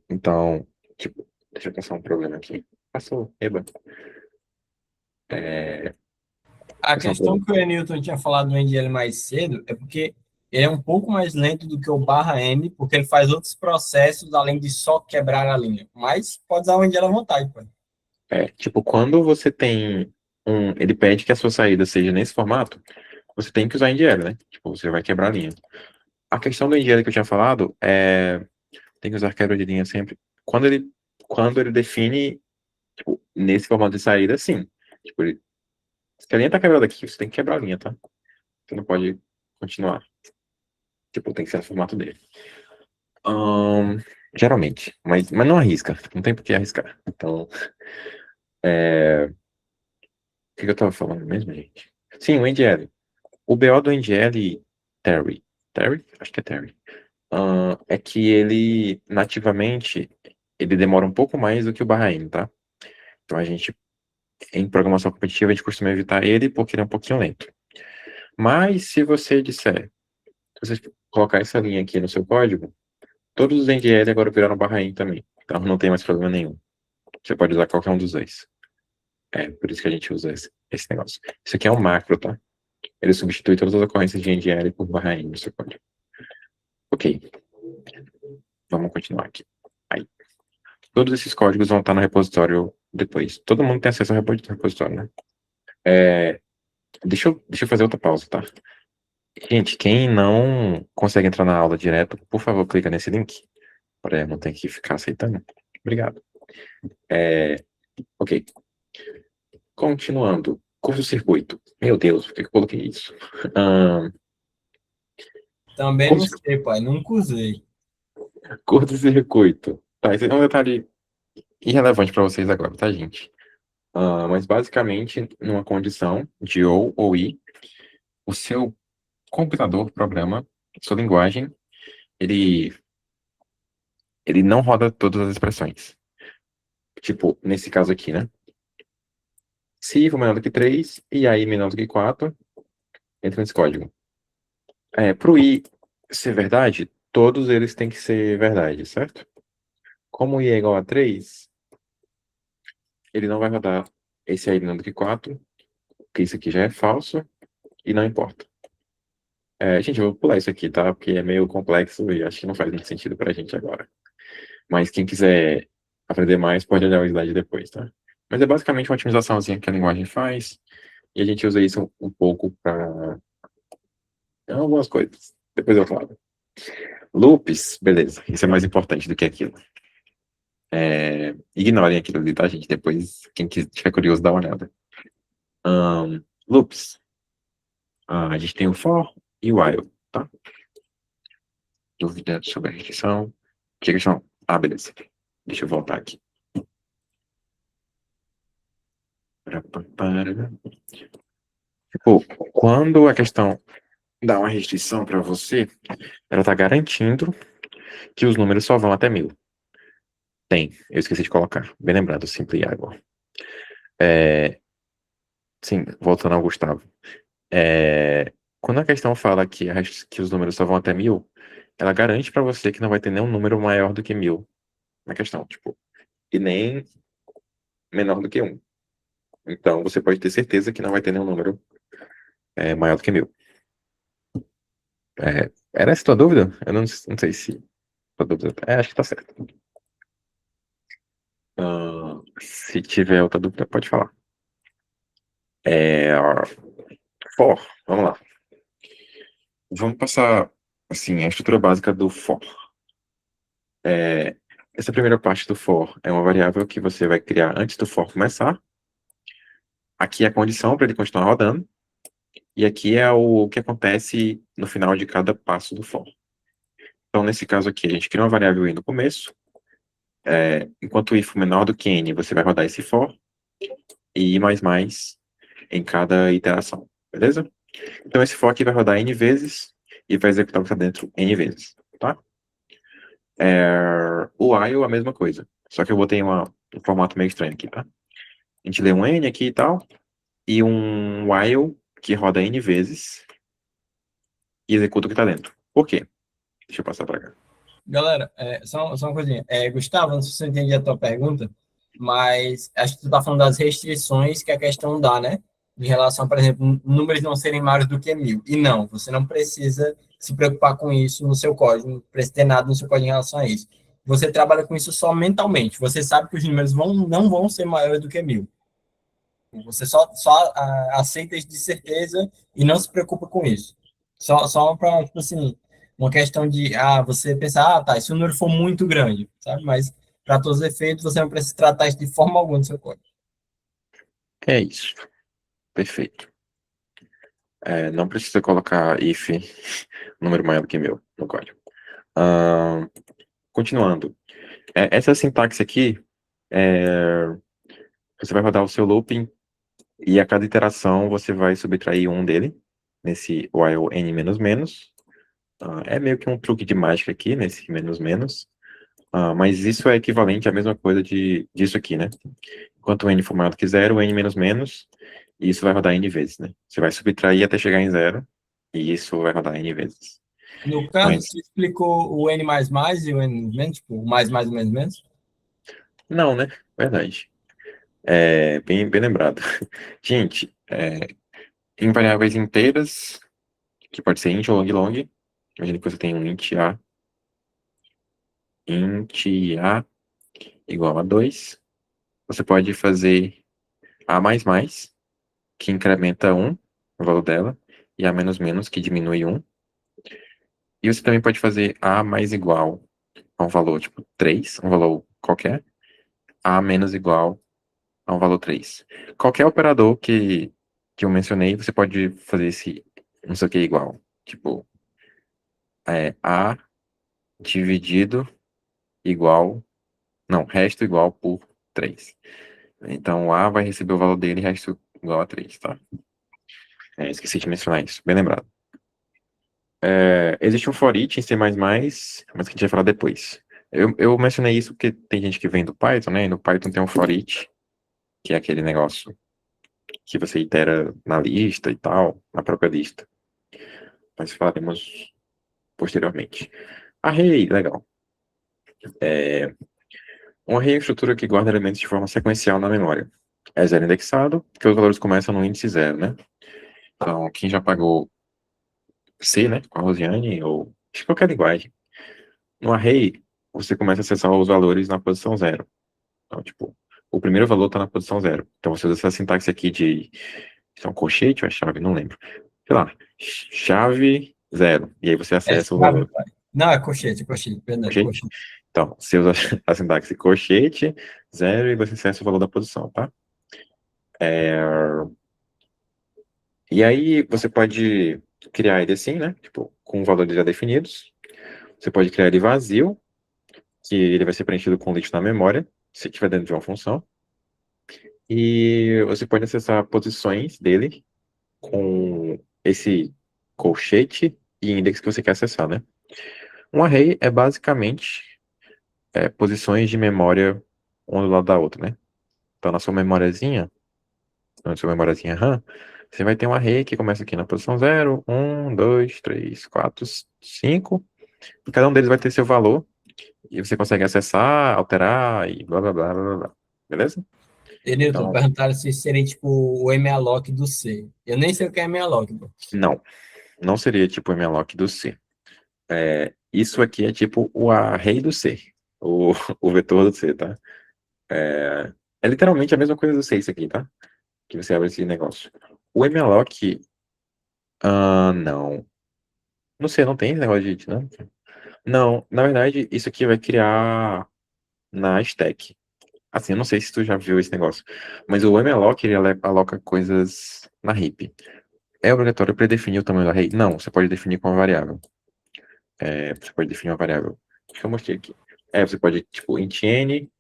Então, tipo, deixa eu passar um problema aqui. Passou, eba. A Esse é um questão problema. que o Enilton tinha falado no NDL mais cedo é porque ele é um pouco mais lento do que o barra N, porque ele faz outros processos além de só quebrar a linha. Mas pode usar o NDL à vontade, pô. Tipo, quando você tem ele pede que a sua saída seja nesse formato, você tem que usar NDL, né? Tipo, você vai quebrar a linha. A questão do NDL que eu tinha falado tem que usar quebra de linha sempre. Quando ele define, tipo, nesse formato de saída, sim. Tipo, se a linha tá quebrada aqui, você tem que quebrar a linha, tá? Você não pode continuar. Tipo, tem que ser no formato dele. Ahn, geralmente. Mas não arrisca. Não tem por que arriscar. Então, o que que eu tava falando mesmo, gente? Sim, o NDL. O BO do NGL, Terry. Terry? Acho que é Terry. É que ele, nativamente, ele demora um pouco mais do que o barra N, tá? Então a gente, em programação competitiva, a gente costuma evitar ele porque ele é um pouquinho lento. Mas se você disser, se você colocar essa linha aqui no seu código, todos os NGL agora viraram barra N também. Então não tem mais problema nenhum. Você pode usar qualquer um dos dois. Por isso que a gente usa esse negócio. Isso aqui é um macro, tá? Ele substitui todas as ocorrências de NGL por barra N no seu código. Ok, vamos continuar aqui. Aí. Todos esses códigos vão estar no repositório depois. Todo mundo tem acesso ao repositório, né? Deixa eu fazer outra pausa, tá? Gente, quem não consegue entrar na aula direto, por favor, clica nesse link. Para não ter que ficar aceitando. Obrigado. Ok. Continuando. Curto-circuito. Meu Deus, por que eu coloquei isso? Ahn, Também não curto- sei, pai. Nunca usei. Curto-circuito. Tá, esse é um detalhe irrelevante para vocês agora, tá, gente? Mas basicamente, numa condição de ou i, o seu computador, programa, sua linguagem, ele, ele não roda todas as expressões. Tipo, nesse caso aqui, né? Se for menor do que 3 e aí menor do que 4, entra nesse código. Pro i ser verdade, todos eles têm que ser verdade, certo? Como o i é igual a 3, ele não vai rodar esse aí menor do que 4, porque isso aqui já é falso e não importa. Gente, eu vou pular isso aqui, tá? Porque é meio complexo e acho que não faz muito sentido pra gente agora. Mas quem quiser aprender mais, pode olhar o slide depois, tá? Mas é basicamente uma otimizaçãozinha que a linguagem faz, e a gente usa isso um pouco para algumas coisas. Depois eu falo. Loops, beleza. Isso é mais importante do que aquilo. Ignorem aquilo ali, tá, gente? Depois, quem tiver curioso, dá uma olhada. Loops. A gente tem o for e o while, tá? Dúvida sobre a restrição? Que questão? Beleza. Deixa eu voltar aqui. Tipo, quando a questão dá uma restrição para você, ela está garantindo que os números só vão até 1000. Eu esqueci de colocar. Bem lembrado, Simple Água. Sim, voltando ao Gustavo. Quando a questão fala que os números só vão até 1000, ela garante para você que não vai ter nenhum número maior do que 1000 na questão, tipo, e nem menor do que 1. Então, você pode ter certeza que não vai ter nenhum número maior do que 1000. Era essa a tua dúvida? Eu não sei se tua dúvida. Acho que tá certo. Se tiver outra dúvida, pode falar. For, vamos lá. Vamos passar, assim, a estrutura básica do for. Essa primeira parte do for é uma variável que você vai criar antes do for começar. Aqui é a condição para ele continuar rodando. E aqui é o que acontece no final de cada passo do for. Então, nesse caso aqui, a gente cria uma variável i no começo. Enquanto i for menor do que n, você vai rodar esse for. E i mais em cada iteração. Beleza? Então, esse for aqui vai rodar n vezes e vai executar o que está dentro n vezes. Tá? O while, a mesma coisa. Só que eu botei um formato meio estranho aqui, tá? A gente lê um n aqui e tal, e um while que roda n vezes e executa o que tá dentro. Por quê? Deixa eu passar para cá. Galera, só uma coisinha. Gustavo, não sei se você entende a tua pergunta. mas acho que tu tá falando das restrições que a questão dá, né? Em relação, por exemplo, números não serem maiores do que 1.000. E não, você não precisa se preocupar com isso no seu código, não precisa ter nada no seu código em relação a isso. Você trabalha com isso só mentalmente. Você sabe que os números não vão ser maiores do que 1.000. Você só aceita isso de certeza e não se preocupa com isso. Só para, tipo assim, uma questão de, você pensar, tá, se o número for muito grande, sabe? Mas, para todos os efeitos, você não precisa tratar isso de forma alguma no seu código. É isso. Perfeito. Não precisa colocar if número maior do que 1.000 no código. Continuando. Essa sintaxe aqui, você vai rodar o seu looping e a cada iteração você vai subtrair um dele, nesse while n menos menos. É meio que um truque de mágica aqui, nesse menos menos. Mas isso é equivalente à mesma coisa disso aqui, né? Enquanto o n for maior do que zero, o n menos menos, e isso vai rodar n vezes, né? Você vai subtrair até chegar em zero, e isso vai rodar n vezes. No caso, Mas, você explicou o N++ e o N menos, tipo, o mais, o menos, menos? não, né? Verdade. Bem lembrado. Gente, em variáveis inteiras, que pode ser int ou long, imagina que você tem um int a igual a 2, você pode fazer a mais, que incrementa 1, o valor dela, e a menos menos, que diminui 1. E você também pode fazer a mais igual a um valor tipo 3, um valor qualquer, a menos igual a um valor 3. Qualquer operador que eu mencionei, você pode fazer esse não sei o que igual. Tipo, a dividido igual, não, resto igual por 3. Então, a vai receber o valor dele e resto igual a 3, tá? Esqueci de mencionar isso, bem lembrado. Existe um for each em C++, mas que a gente vai falar depois. Eu mencionei isso porque tem gente que vem do Python, né? E no Python tem um for each, que é aquele negócio que você itera na lista e tal, na própria lista. Mas falaremos posteriormente. Array, legal. Um array é uma estrutura que guarda elementos de forma sequencial na memória. É zero indexado, porque os valores começam no índice zero, né? Então, quem já pagou C, né, com a Rosiane, ou de qualquer linguagem, no array, você começa a acessar os valores na posição zero. Então, tipo, o primeiro valor está na posição zero. Então, você usa essa sintaxe aqui de se é um colchete ou é chave, não lembro. Sei lá, chave zero. E aí você acessa o valor. Não, é colchete, perdão, Colchete? colchete. Então, você usa a sintaxe colchete, zero, e você acessa o valor da posição, tá? E aí você pode criar ele assim, né? Tipo, com valores já definidos. Você pode criar ele vazio, que ele vai ser preenchido com lixo na memória, se estiver dentro de uma função. E você pode acessar posições dele com esse colchete e index que você quer acessar, né? Um array é basicamente posições de memória um do lado da outra, né? Então, na sua memóriazinha, RAM, você vai ter um array que começa aqui na posição 0, 1, 2, 3, 4, 5. E cada um deles vai ter seu valor. E você consegue acessar, alterar e blá, blá, blá, blá, blá. Beleza? Newton, Então, perguntaram se seria tipo o malloc do C. Eu nem sei o que é malloc, pô. não seria tipo o malloc do C. Isso aqui é tipo o array do C. O, o vetor do C, tá? É literalmente a mesma coisa do C, isso aqui, tá? Que você abre esse negócio. O malloc, não. Não sei, não tem esse negócio de dinâmica? Não, na verdade, isso aqui vai criar na stack. Assim, eu não sei se tu já viu esse negócio, mas o malloc, ele aloca coisas na heap. É obrigatório predefinir o tamanho do array? Não, você pode definir com uma variável. Você pode definir uma variável. Acho que eu mostrei aqui. Você pode, tipo, int n,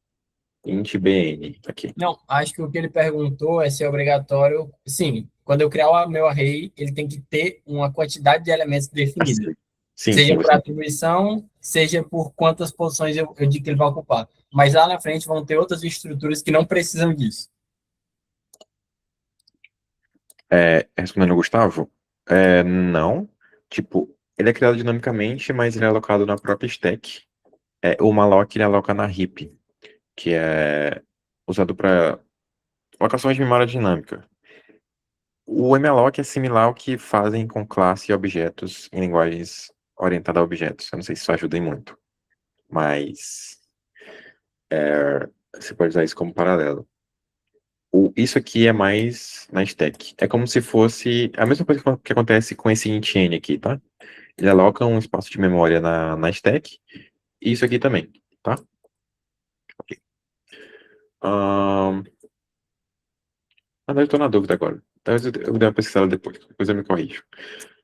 int bn, aqui. Não, acho que o que ele perguntou é se é obrigatório. Sim, quando eu criar o meu array, ele tem que ter uma quantidade de elementos definida. Assim. Sim, Seja por você. atribuição, seja por quantas posições eu digo que ele vai ocupar. Mas lá na frente vão ter outras estruturas que não precisam disso. Respondendo ao Gustavo, não. Tipo, ele é criado dinamicamente, mas ele é alocado na própria stack. O malloc ele aloca na heap, que é usado para locações de memória dinâmica. O malloc é similar ao que fazem com classe e objetos em linguagens orientadas a objetos. Eu não sei se isso ajuda em muito, mas você pode usar isso como paralelo. Isso aqui é mais na stack. É como se fosse a mesma coisa que acontece com esse int_n aqui, tá? Ele aloca um espaço de memória na stack, e isso aqui também, tá? Ok. Eu tô na dúvida agora. Talvez eu dê uma pesquisada depois eu me corrijo.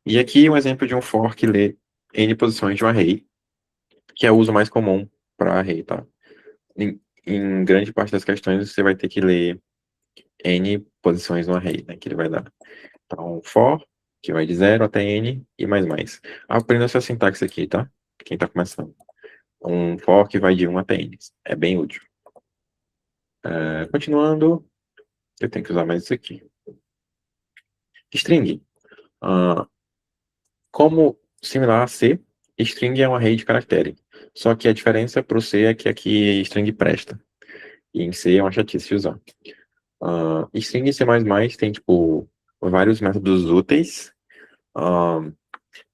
E aqui um exemplo de um for que lê n posições de um array, que é o uso mais comum para array, tá? Em grande parte das questões você vai ter que ler n posições no array, né, que ele vai dar. Então, for, que vai de 0 até n e mais mais. Aprenda essa sintaxe aqui, tá? Quem tá começando. Um for que vai de 1 até n. É bem útil. Continuando, eu tenho que usar mais isso aqui. String. Como similar a C, string é um array de caractere. Só que a diferença para o C é que aqui string presta. E em C é uma chatice de usar. String em C++ tem, tipo, vários métodos úteis.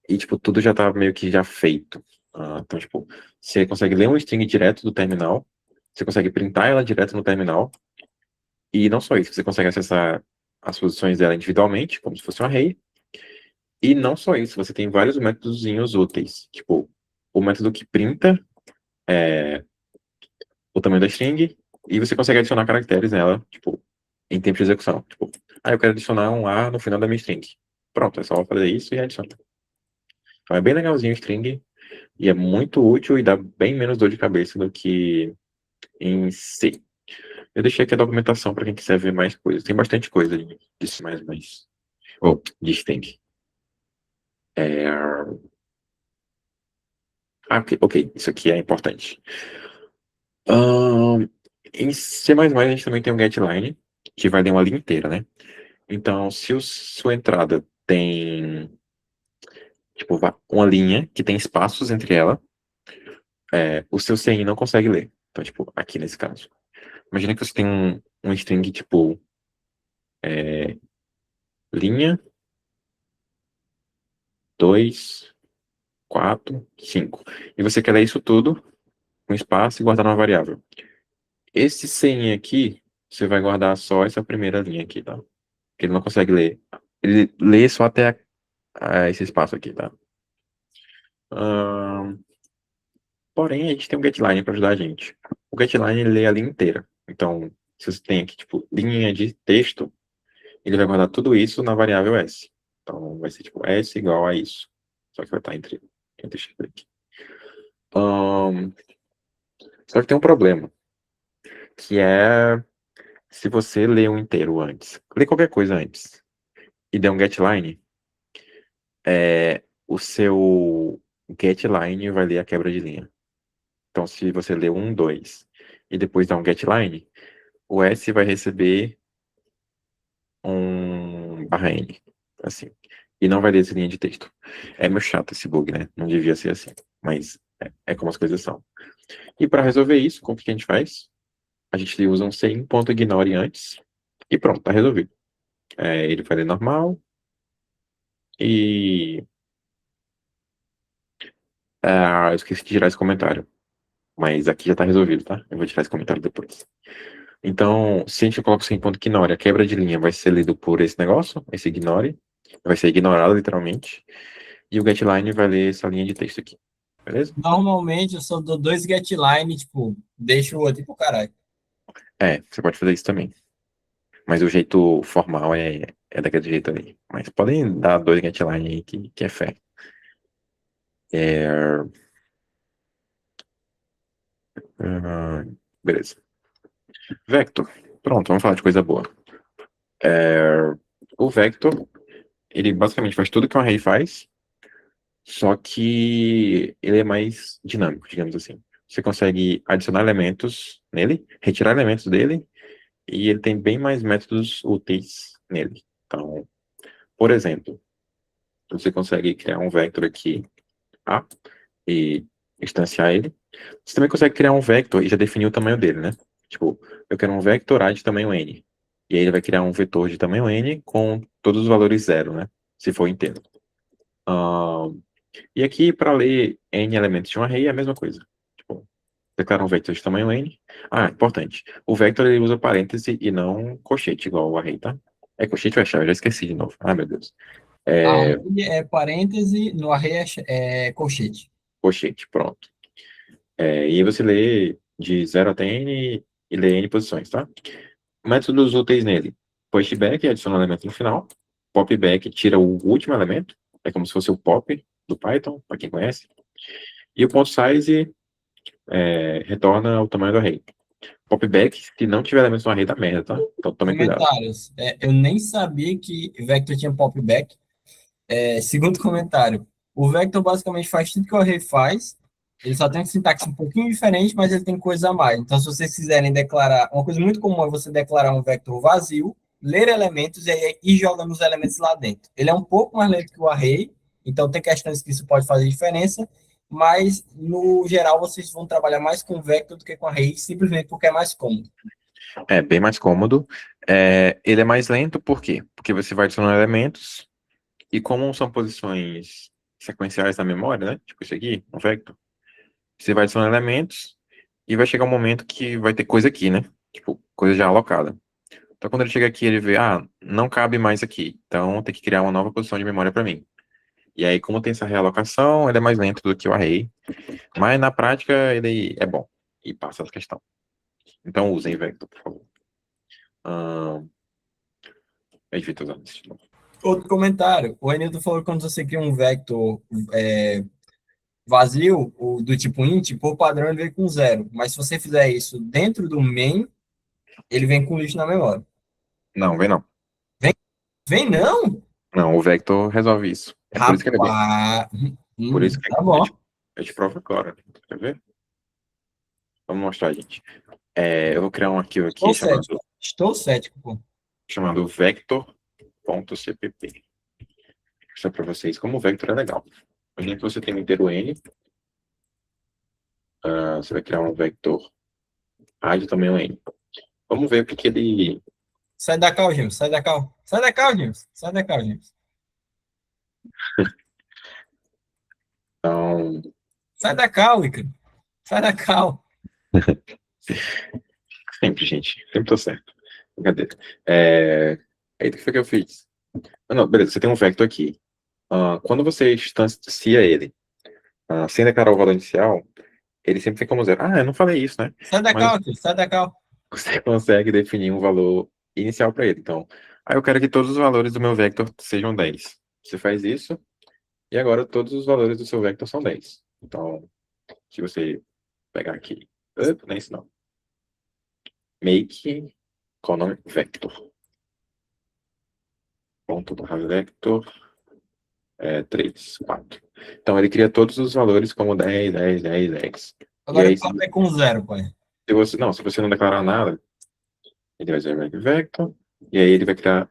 E, tipo, tudo já tá meio que já feito. Então, tipo, você consegue ler um string direto do terminal. Você consegue printar ela direto no terminal. E não só isso, você consegue acessar as posições dela individualmente, como se fosse um array. E não só isso, você tem vários métodos úteis. Tipo, o método que printa o tamanho da string, e você consegue adicionar caracteres nela, tipo, em tempo de execução. Tipo, eu quero adicionar um A no final da minha string. Pronto, é só fazer isso e adiciona. Então é bem legalzinho o string, e é muito útil e dá bem menos dor de cabeça do que em C. Eu deixei aqui a documentação para quem quiser ver mais coisas. Tem bastante coisa de C++. Ou, de string. Ok, isso aqui é importante. Em C++ a gente também tem um getLine, que vai ler uma linha inteira, né? Então, se sua entrada tem, tipo, uma linha que tem espaços entre ela, o seu CI não consegue ler. Então, tipo, aqui nesse caso. Imagina que você tem um string, tipo, linha 2, 4, 5. E você quer ler isso tudo com espaço e guardar numa variável. Esse CI aqui, você vai guardar só essa primeira linha aqui, tá? Ele não consegue ler. Ele lê só até esse espaço aqui, tá? Porém, a gente tem um getLine para ajudar a gente. O getLine lê a linha inteira. Então, se você tem aqui, tipo, linha de texto, ele vai guardar tudo isso na variável s. Então, vai ser, tipo, s igual a isso. Só que vai estar entre x aqui. Só que tem um problema, que é se você lê um inteiro antes, lê qualquer coisa antes, e der um getLine, o seu getLine vai ler a quebra de linha. Então, se você lê 1, 2 e depois dá um getLine, o S vai receber um /n, assim. E não vai ler essa linha de texto. É meio chato esse bug, né? Não devia ser assim. Mas é como as coisas são. E para resolver isso, como que a gente faz? A gente usa um sem.ignore antes. E pronto, tá resolvido. Ele vai ler normal. E... eu esqueci de tirar esse comentário. Mas aqui já tá resolvido, tá? Eu vou tirar esse comentário depois. Então, se a gente coloca o sem.ignore, a quebra de linha vai ser lido por esse negócio, esse ignore. Vai ser ignorado, literalmente. E o getLine vai ler essa linha de texto aqui. Beleza? Normalmente eu só dou 2 getline, tipo, deixo o outro pro caralho. Você pode fazer isso também. Mas o jeito formal é daquele jeito ali. Mas podem dar 2 getline aí que é fé. Beleza. Vector. Pronto, vamos falar de coisa boa. O Vector, ele basicamente faz tudo que um array faz, só que ele é mais dinâmico, digamos assim. Você consegue adicionar elementos nele, retirar elementos dele, e ele tem bem mais métodos úteis nele. Então, por exemplo, você consegue criar um vector aqui, A, e instanciar ele. Você também consegue criar um vector e já definir o tamanho dele, né? Tipo, eu quero um vector A de tamanho n. E aí ele vai criar um vetor de tamanho n com todos os valores zero, né? Se for inteiro. E aqui, para ler n elementos de um array, é a mesma coisa. Tipo, declarar um vector de tamanho n. Ah, importante. O vector ele usa parêntese e não colchete, igual o array, tá? É colchete ou é chave? Eu já esqueci de novo. Ah, meu Deus. É Array é parêntese, no array é colchete. colchete, pronto. E aí você lê de 0 até n e lê n posições, tá? Métodos úteis nele. Pushback, adiciona um elemento no final. Popback, tira o último elemento. É como se fosse o pop do Python, para quem conhece. E o ponto size retorna o tamanho do array. Popback, se não tiver elementos no array, dá merda, tá? Então tome cuidado. Comentários. Eu nem sabia que vector tinha popback. Segundo comentário, o vector basicamente faz tudo que o array faz. Ele só tem uma sintaxe um pouquinho diferente, mas ele tem coisa a mais. Então, se vocês quiserem declarar, uma coisa muito comum é você declarar um vector vazio, ler elementos e aí ir jogando os elementos lá dentro. Ele é um pouco mais lento que o array, então tem questões que isso pode fazer diferença, mas no geral vocês vão trabalhar mais com vector do que com array, simplesmente porque é mais cômodo. É bem mais cômodo. Ele é mais lento, por quê? Porque você vai adicionando elementos, e como são posições sequenciais na memória, né? Tipo isso aqui, um vector. Você vai adicionando elementos, e vai chegar um momento que vai ter coisa aqui, né? Tipo, coisa já alocada. Então, quando ele chega aqui, ele vê, não cabe mais aqui. Então, tem que criar uma nova posição de memória para mim. E aí, como tem essa realocação, ele é mais lento do que o array. Mas, na prática, ele é bom. E passa essa questão. Então, usem vector, por favor. Evita usar isso de novo. Outro comentário, o Enilton falou que quando você cria um vector vazio, do tipo int, por padrão ele vem com zero. Mas se você fizer isso dentro do main, ele vem com lixo na memória. Não, vem não. Vem não? Não, o vector resolve isso. É por isso que ele é bem. Rapaz. Por isso que Tá bom. eu te provo agora. Quer ver? Vamos mostrar, gente. Eu vou criar um arquivo aqui Estou cético, pô. chamado vector.cpp. Vou mostrar para vocês como o vector é legal. Imagina que você tem um inteiro n. Você vai criar um vector A de tamanho n. Vamos ver o que ele... Sai da cal, James. Sai da cal. Sai da cal, James. Sai da cal, James. Então, Sai da cal, Icaro. Sai da cal. sempre, gente. Sempre tô certo. Brincadeira. Aí, o que foi que eu fiz? Não, beleza. Você tem um vector aqui. Quando você instancia ele, sem declarar o valor inicial, ele sempre tem como zero. Eu não falei isso, né? Sai da Mas cal, tio. Sai da cal. você consegue definir um valor inicial para ele. Então, eu quero que todos os valores do meu vector sejam 10. Você faz isso, e agora todos os valores do seu vector são 10. Então, se você pegar aqui, não é isso não. Make, qual o nome? Vector. Ponto barra vector, 3, 4. Então, ele cria todos os valores como 10, 10, 10, 10. Agora aí, ele vai com zero, pai. se você não declarar nada, ele vai dizer make vector, e aí ele vai criar...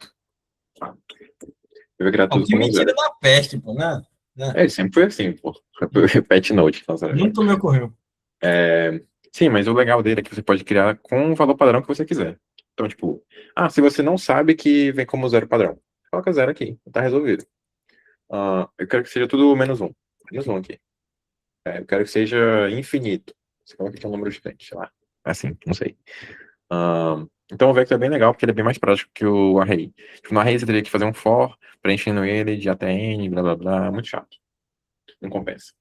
Ele vai criar tudo Que como mentira zero. da peste, pô, né? Ele sempre foi assim, pô. Pet Note. Nunca me ocorreu. Sim, mas o legal dele é que você pode criar com o valor padrão que você quiser. Então, tipo, se você não sabe que vem como zero padrão, coloca zero aqui, tá resolvido. Eu quero que seja tudo menos um. Menos um aqui. Eu quero que seja infinito. Você coloca aqui um número gigante, sei lá. Assim, não sei. Então o vector é bem legal, porque ele é bem mais prático que o array. Tipo, no array você teria que fazer um for, preenchendo ele de até n, blá blá blá, muito chato. Não compensa.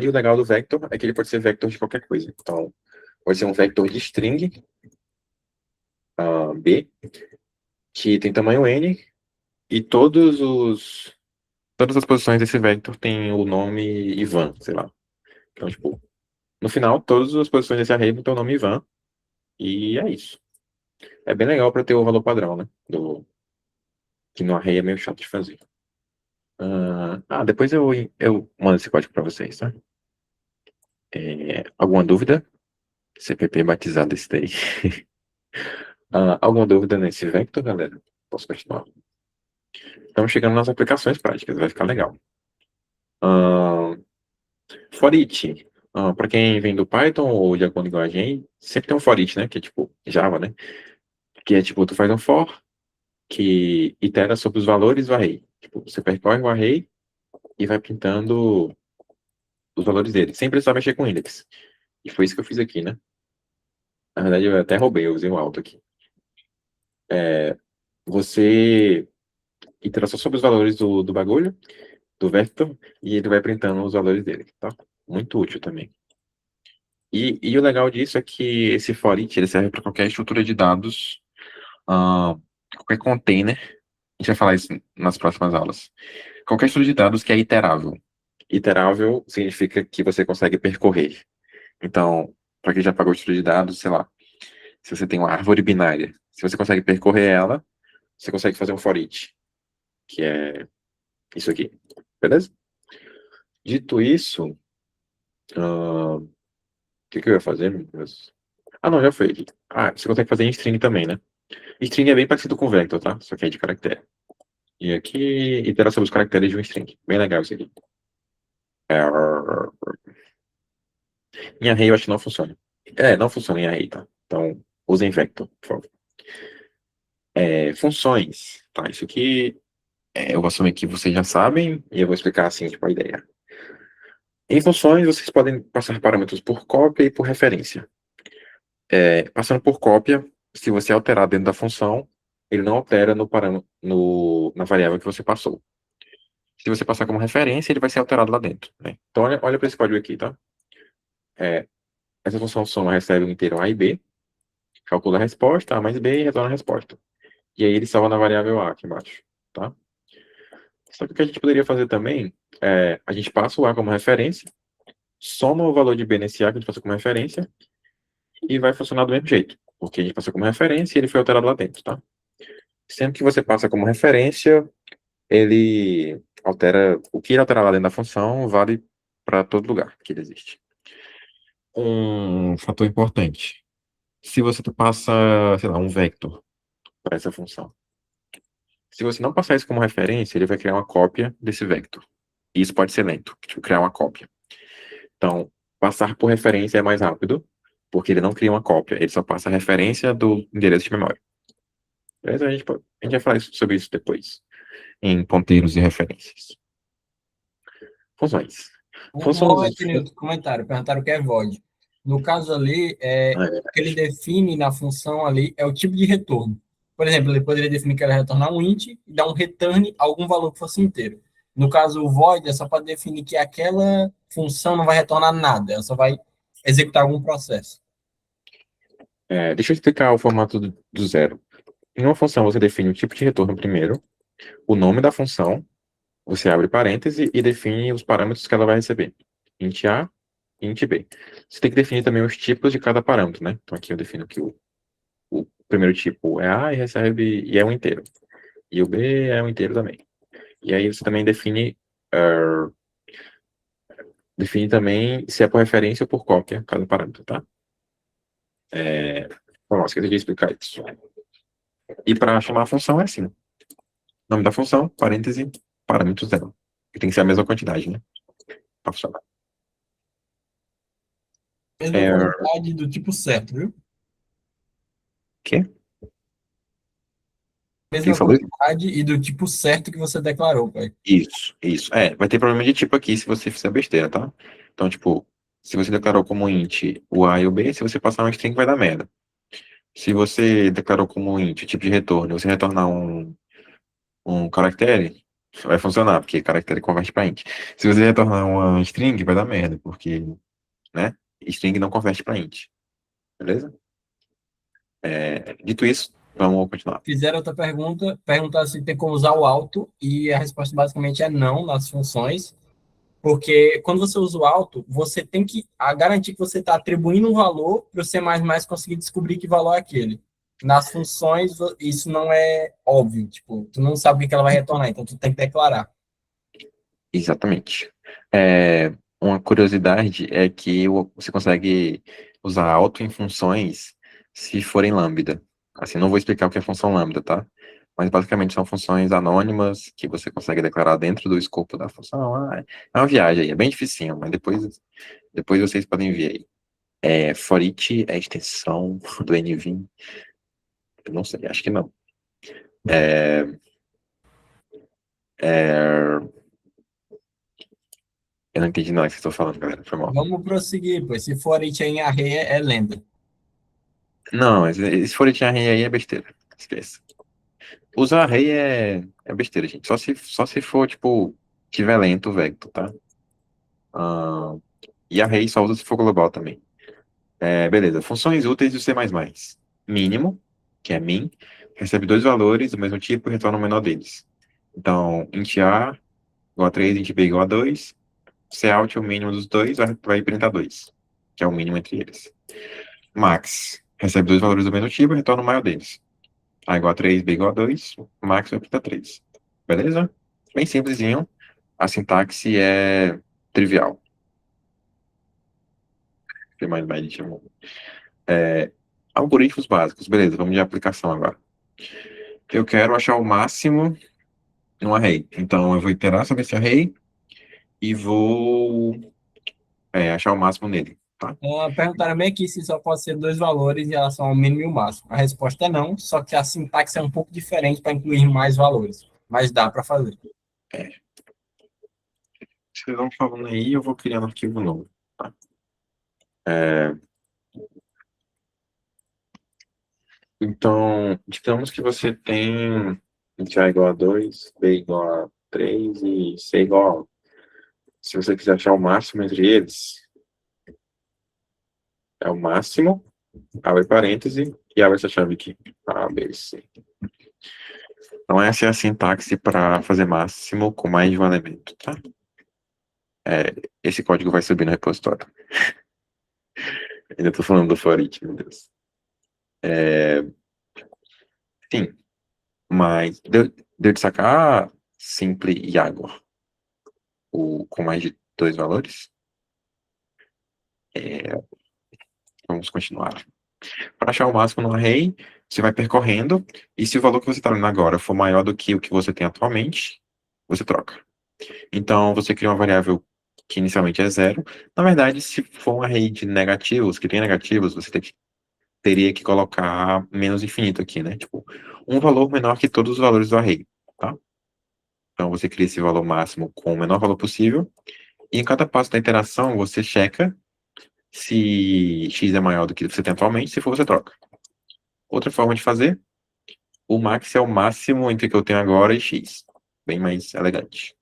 E o legal do vector é que ele pode ser vector de qualquer coisa. Então, pode ser um vector de string, B, que tem tamanho n, e todas as posições desse vector tem o nome Ivan, sei lá. Então, tipo, no final, todas as posições desse array vão ter o nome Ivan, e é isso. É bem legal para ter o valor padrão, né? Que no array é meio chato de fazer. Depois eu mando esse código para vocês, tá? Alguma dúvida? CPP batizado esse daí. Alguma dúvida nesse vector, galera? Posso continuar? Estamos chegando nas aplicações práticas, vai ficar legal. For each, Para quem vem do Python ou de alguma linguagem, sempre tem um for each, né? Que é tipo Java, né? Que é tipo, tu faz um for que itera sobre os valores do array. Tipo, você percorre o array e vai pintando os valores dele, sem precisar mexer com index. E foi isso que eu fiz aqui, né? Na verdade, eu até roubei, eu usei um alto aqui. Você itera só sobre os valores do bagulho, do vector, e ele vai printando os valores dele, tá? Muito útil também. E o legal disso é que esse for each, ele serve para qualquer estrutura de dados, qualquer container. A gente vai falar isso nas próximas aulas. Qualquer estrutura de dados que é iterável. Iterável significa que você consegue percorrer. Então, para quem já pagou estrutura de dados, sei lá, se você tem uma árvore binária, se você consegue percorrer ela, você consegue fazer um for each, que é isso aqui. Beleza? Dito isso, o que eu ia fazer, meu Deus? Ah, não, já foi aqui. Ah, você consegue fazer em string também, né? String é bem parecido com vector, tá? Só que é de caractere. E aqui, itera sobre os caracteres de um string. Bem legal isso aqui. Em array eu acho que não funciona. Não funciona em array, tá? Então, usem vector, por favor. Funções. Tá, isso aqui eu vou assumir que vocês já sabem e eu vou explicar assim, tipo, a ideia. Em funções, vocês podem passar parâmetros por cópia e por referência. Passando por cópia, se você alterar dentro da função, ele não altera no parâmetro, na variável que você passou. Se você passar como referência, ele vai ser alterado lá dentro, né? Então, olha para esse código aqui, tá? Essa função soma recebe um inteiro A e B, calcula a resposta, A mais B e retorna a resposta. E aí ele salva na variável A aqui embaixo, tá? Só que o que a gente poderia fazer também a gente passa o A como referência, soma o valor de B nesse A que a gente passou como referência e vai funcionar do mesmo jeito, porque a gente passou como referência e ele foi alterado lá dentro, tá? Sempre que você passa como referência, ele altera, o que ele alterar lá dentro da função vale para todo lugar que ele existe. Um fator importante. Se você passa, sei lá, um vector para essa função. Se você não passar isso como referência, ele vai criar uma cópia desse vector. E isso pode ser lento, tipo, criar uma cópia. Então, passar por referência é mais rápido, porque ele não cria uma cópia, ele só passa a referência do endereço de memória. Beleza? A gente vai falar sobre isso depois, em ponteiros e referências. Funções. Funções. Comentário, perguntaram o que é void. No caso ali, o que ele define na função ali é o tipo de retorno. Por exemplo, ele poderia definir que ela retornar um int e dar um return algum valor que fosse inteiro. No caso, o void é só para definir que aquela função não vai retornar nada, ela só vai executar algum processo. Deixa eu explicar o formato do zero. Em uma função, você define o tipo de retorno primeiro, o nome da função, você abre parêntese e define os parâmetros que ela vai receber. Int A e int B. Você tem que definir também os tipos de cada parâmetro, né? Então aqui eu defino que o primeiro tipo é A e é um inteiro. E o B é um inteiro também. E aí você também define também se é por referência ou por cópia cada parâmetro, tá? Bom, esqueci de explicar isso. E para chamar a função é assim. Nome da função, parêntese, parâmetro zero. Que tem que ser a mesma quantidade, né? Para funcionar. Mesma quantidade do tipo certo, viu? Quê? Mesma falou? quantidade e do tipo certo que você declarou, pai. Isso. Vai ter problema de tipo aqui se você fizer besteira, tá? Então, tipo, se você declarou como int o A e o B, se você passar um string vai dar merda. Se você declarou como int o tipo de retorno, você retornar um caractere, vai funcionar, porque caractere converte para int. Se você retornar uma string, vai dar merda, porque, né, string não converte para int. Beleza? Dito isso, vamos continuar. Fizeram outra pergunta, perguntaram se tem como usar o auto, e a resposta basicamente é não nas funções, porque quando você usa o auto, você tem que garantir que você está atribuindo um valor para o C++ conseguir descobrir que valor é aquele. Nas funções, isso não é óbvio, tipo, tu não sabe o que ela vai retornar, então tu tem que declarar. Exatamente. Uma curiosidade é que você consegue usar auto em funções se forem lambda. Assim, não vou explicar o que é função lambda, tá? Mas basicamente são funções anônimas que você consegue declarar dentro do escopo da função. É uma viagem aí, é bem dificinho, mas depois Depois vocês podem ver aí. For each é a extensão do NVim. Eu não sei, acho que não. É, é, eu não entendi nada que vocês estão falando, galera. Foi mal. Vamos prosseguir, pois se for it em array é lenda. Não, mas se for each array aí é besteira. Esqueça. Usar array é besteira, gente. Só se for, tipo, tiver lento o vector, tá? Ah, e array só usa se for global também. Beleza. Funções úteis do C++. Mínimo, que é min, recebe dois valores do mesmo tipo e retorna o menor deles. Então, int A igual a 3, int B igual a 2. Cout, o mínimo dos dois, vai printar 2, que é o mínimo entre eles. Max, recebe dois valores do mesmo tipo e retorna o maior deles. A igual a 3, B igual a 2, max vai printar 3. Beleza? Bem simplesinho. A sintaxe é trivial. Tem mais a gente chamou. Algoritmos básicos. Beleza, vamos de aplicação agora. Eu quero achar o máximo no array. Então, eu vou iterar sobre esse array e vou achar o máximo nele. Tá? Perguntaram meio aqui se só pode ser dois valores em relação ao mínimo e o máximo. A resposta é não, só que a sintaxe é um pouco diferente para incluir mais valores. Mas dá para fazer. Vocês vão falando aí, eu vou criando um arquivo novo. Tá? Então, digamos que você tem int A igual a 2, B igual a 3 e C igual a 1. Se você quiser achar o máximo entre eles, é o máximo, abre parêntese e abre essa chave aqui. A, B, C. Então, essa é a sintaxe para fazer máximo com mais de um elemento, tá? Esse código vai subir no repositório. Ainda estou falando do for each, meu Deus. Sim, mas deu de sacar simple e água com mais de dois valores? Vamos continuar. Para achar o máximo no array, você vai percorrendo, e se o valor que você está lendo agora for maior do que o que você tem atualmente, você troca. Então, você cria uma variável que inicialmente é zero. Na verdade, se for um array de negativos, que tem negativos, você teria que colocar menos infinito aqui, né? Tipo, um valor menor que todos os valores do array, tá? Então, você cria esse valor máximo com o menor valor possível, e em cada passo da interação, você checa se x é maior do que você tem atualmente, se for, você troca. Outra forma de fazer, o max é o máximo entre o que eu tenho agora e x. Bem mais elegante.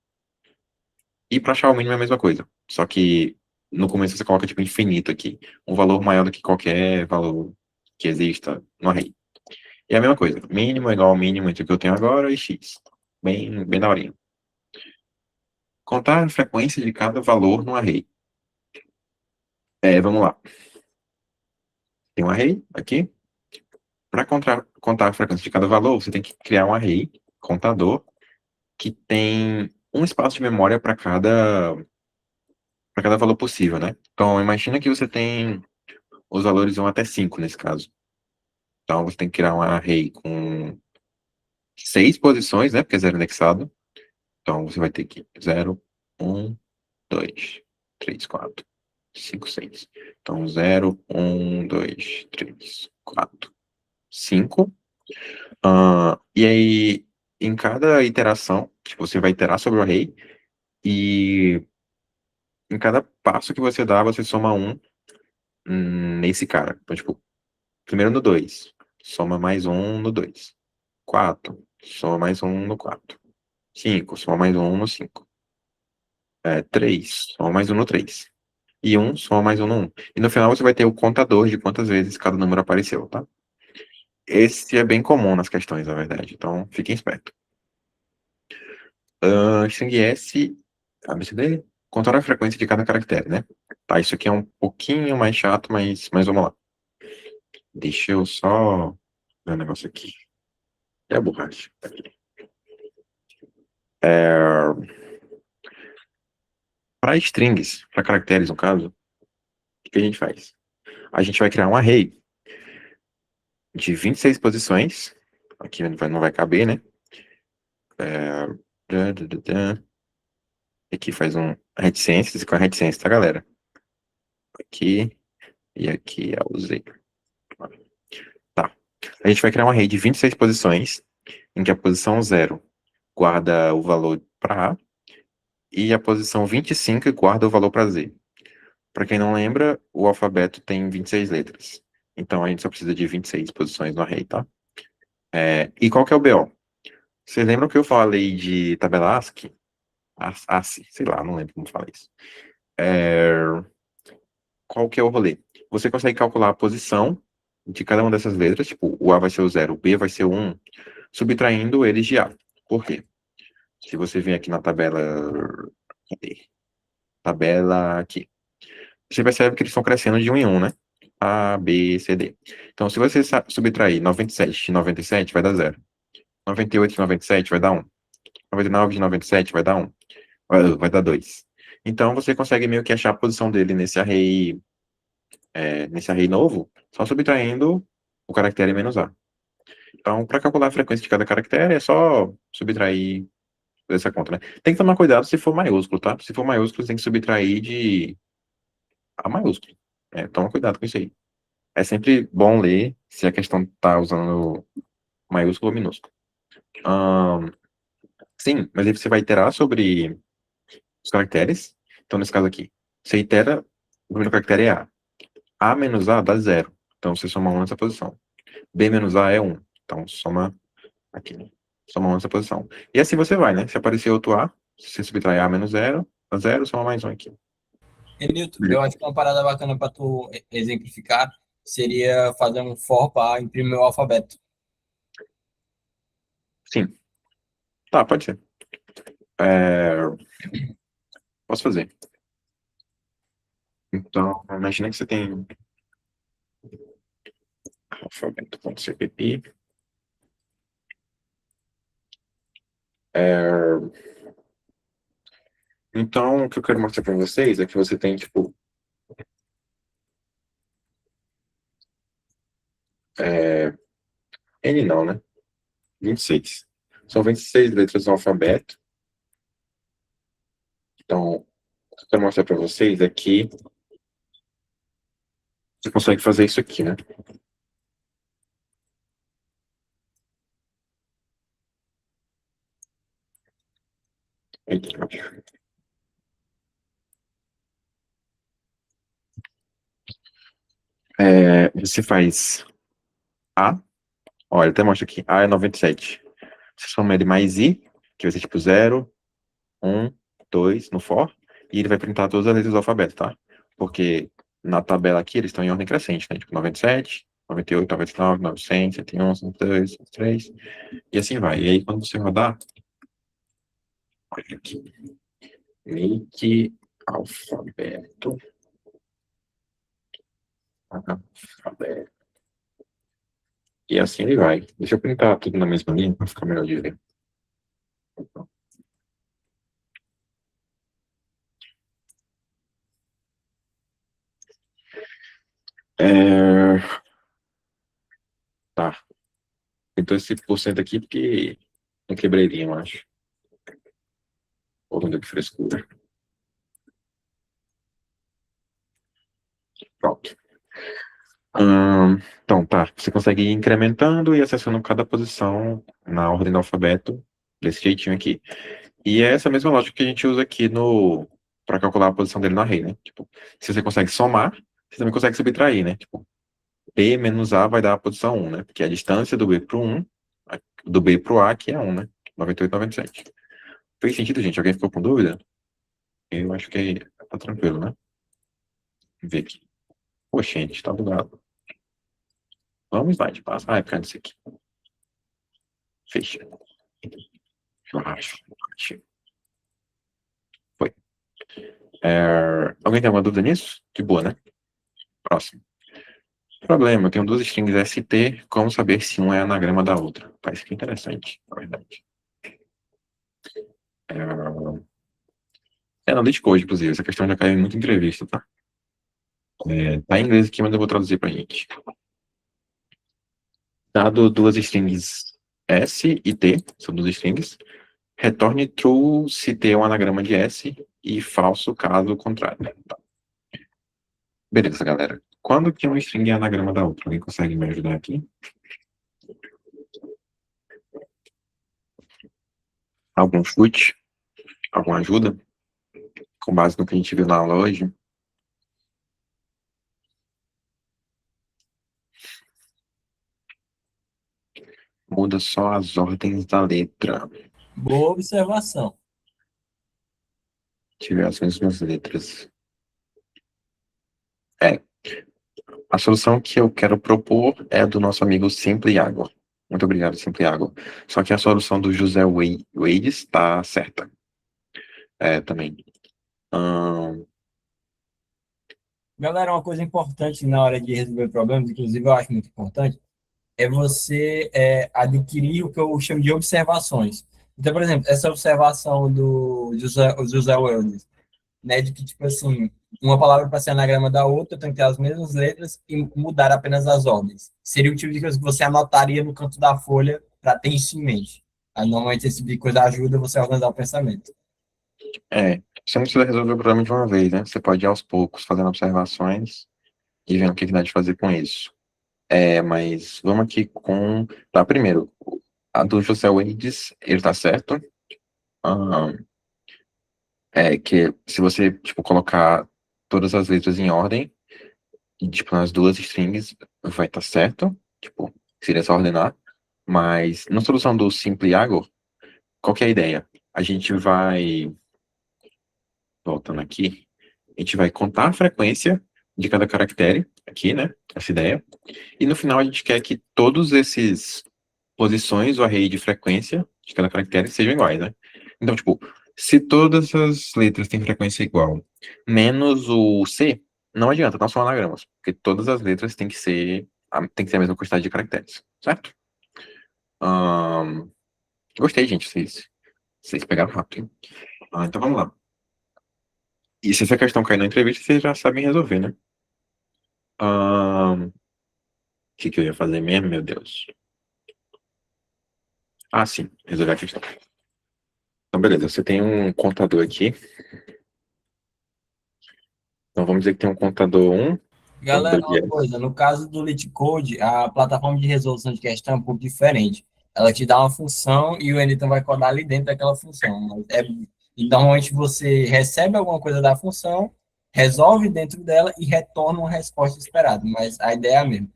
E para achar o mínimo é a mesma coisa. Só que no começo você coloca tipo infinito aqui. Um valor maior do que qualquer valor que exista no array. E é a mesma coisa. Mínimo é igual ao mínimo entre o que eu tenho agora e x. Bem daorinha. Contar a frequência de cada valor no array. Vamos lá. Tem um array aqui. Para contar a frequência de cada valor, você tem que criar um array contador que tem um espaço de memória para cada valor possível, né? Então, imagina que você tem os valores 1 até 5 nesse caso. Então, você tem que criar um array com 6 posições, né? Porque é zero indexado. Então, você vai ter que 0, 1, 2, 3, 4, 5, 6. Então, 0, 1, 2, 3, 4, 5. E aí, em cada iteração, tipo, você vai iterar sobre o array, e em cada passo que você dá, você soma um nesse cara. Então, tipo, primeiro no 2, soma mais um no 2. 4, soma mais um no 4. 5, soma mais um no 5. 3, soma mais um no 3. E 1, soma mais um no 1. E no final você vai ter o contador de quantas vezes cada número apareceu, tá? Esse é bem comum nas questões, na verdade. Então, fiquem espertos. String S, ABCD, contar a frequência de cada caractere, né? Tá, isso aqui é um pouquinho mais chato, mas vamos lá. Deixa eu só ver um negócio aqui. É a borracha. Para strings, para caracteres, no caso, o que a gente faz? A gente vai criar um array de 26 posições. Aqui não vai caber, né? Aqui faz um reticências, com a reticência, tá, galera? aqui, e aqui é o Z. Tá. A gente vai criar um array de 26 posições, em que a posição 0 guarda o valor para A, e a posição 25 guarda o valor para Z. Para quem não lembra, o alfabeto tem 26 letras. Então a gente só precisa de 26 posições no array, tá? E qual que é o BO? Vocês lembram que eu falei de tabela ASCII? ASCII, sei lá, não lembro como fala isso. Qual que é o rolê? Você consegue calcular a posição de cada uma dessas letras, tipo, o A vai ser o 0, o B vai ser o 1, subtraindo eles de A. Por quê? Se você vem aqui na tabela... Cadê? Tabela aqui. Você percebe que eles estão crescendo de 1 em 1, né? A, B, C, D. Então, se você subtrair 97 de 97, vai dar 0. 98 de 97 vai dar 1. 99 de 97 vai dar 1. Vai dar 2. Então, você consegue meio que achar a posição dele nesse array novo, só subtraindo o caractere menos A. Então, para calcular a frequência de cada caractere, é só subtrair dessa conta, né? Tem que tomar cuidado se for maiúsculo, tá? Se for maiúsculo, tem que subtrair de A maiúsculo. Toma cuidado com isso aí. É sempre bom ler se a questão tá usando maiúsculo ou minúsculo. Sim, mas aí você vai iterar sobre os caracteres. Então, nesse caso aqui, você itera, o primeiro caractere é A. A menos A dá 0. Então, você soma 1 nessa posição. B menos A é 1. Então, soma aqui, né? Soma 1 nessa posição. E assim você vai, né? Se aparecer outro A, se subtrai A menos 0, dá 0, soma mais 1 aqui. Newton, eu acho que uma parada bacana para tu exemplificar seria fazer um for para imprimir o alfabeto. Sim. Tá, pode ser. Posso fazer. Então, imagina que você tem alfabeto.cpp. Então, o que eu quero mostrar para vocês é que você tem, tipo, N não, né? 26. São 26 letras do alfabeto. Então, o que eu quero mostrar para vocês é que você consegue fazer isso aqui, né? Você faz A. Olha, até mostra aqui. A é 97. Você soma ele mais I, que vai ser tipo 0, 1, 2 no for. E ele vai printar todas as letras do alfabeto, tá? Porque na tabela aqui eles estão em ordem crescente, né? Tipo 97, 98, 99, 900, 101, 102, 103. E assim vai. E aí quando você rodar, olha aqui. Make alfabeto. Alfabeto. E assim ele vai. Deixa eu printar tudo na mesma linha para ficar melhor de ver. Tá. Então esse porcento aqui porque não quebrei linha, eu acho. Ou não deu que frescura. Pronto. Então, tá. Você consegue ir incrementando e acessando cada posição na ordem do alfabeto desse jeitinho aqui. E é essa mesma lógica que a gente usa aqui para calcular a posição dele no array, né? Tipo, se você consegue somar, você também consegue subtrair, né? Tipo, B menos A vai dar a posição 1, né? Porque é a distância do B pro 1, do B pro A, que é 1, né? 98, 97. Fez sentido, gente? Alguém ficou com dúvida? Eu acho que tá tranquilo, né? Vamos ver aqui. Poxa, gente, tá bugado. Vamos, slide, passa. É por causa disso aqui. Fecha. Relaxa. Foi. Alguém tem alguma dúvida nisso? Que boa, né? Próximo. Problema, eu tenho duas strings ST, como saber se um é anagrama da outra? Parece que é interessante, na verdade. É analítico hoje, inclusive, essa questão já caiu em muita entrevista, tá? Tá em inglês aqui, mas eu vou traduzir pra gente. Dado duas strings S e T, são duas strings, retorne true se T é um anagrama de S e falso caso contrário. Tá? Beleza, galera. Quando que uma string é anagrama da outra? Alguém consegue me ajudar aqui? Algum chute? Alguma ajuda? Com base no que a gente viu na aula hoje? Muda só as ordens da letra. Boa observação. Tiver as mesmas letras. É. A solução que eu quero propor é a do nosso amigo Simpliago. Muito obrigado, Simpliago. Só que a solução do José Wades está certa. Também. Ahn, Galera, uma coisa importante na hora de resolver problemas, inclusive eu acho muito importante, é você adquirir o que eu chamo de observações. Então, por exemplo, essa observação do José Wells, né, de que, tipo assim, uma palavra para ser anagrama da outra tem que ter as mesmas letras e mudar apenas as ordens. Seria o tipo de coisa que você anotaria no canto da folha para ter isso em mente. Aí, normalmente, esse tipo de coisa ajuda você a organizar o pensamento. você não precisa resolver o problema de uma vez, né? Você pode ir aos poucos fazendo observações e vendo o que dá de fazer com isso. Mas vamos aqui com. Tá, primeiro, a do José Wades, ele tá certo. Ahn, que se você, tipo, colocar todas as letras em ordem, e, tipo, nas duas strings, vai estar certo. Tipo, seria só ordenar. Mas na solução do Simpliago, qual que é a ideia? A gente vai, voltando aqui, a gente vai contar a frequência de cada caractere, aqui, né? Essa ideia. E no final a gente quer que todos esses posições, o array de frequência de cada caractere sejam iguais, né? Então, tipo, se todas as letras têm frequência igual, menos o C, não adianta, não são anagramas, porque todas as letras têm que ser a mesma quantidade de caracteres, certo? Ahn, Gostei, gente, vocês pegaram rápido, hein? Então vamos lá. E se essa questão cair na entrevista, vocês já sabem resolver, né? O que eu ia fazer mesmo, meu Deus? Ah, sim, resolver a questão. Então, beleza, você tem um contador aqui. Então, vamos dizer que tem um contador 1, Galera, contador de uma S. coisa, no caso do LeetCode, a plataforma de resolução de questão é um pouco diferente. Ela te dá uma função e o Eniton vai codar ali dentro daquela função. E normalmente você recebe alguma coisa da função, resolve dentro dela e retorna uma resposta esperada, mas a ideia é a mesma.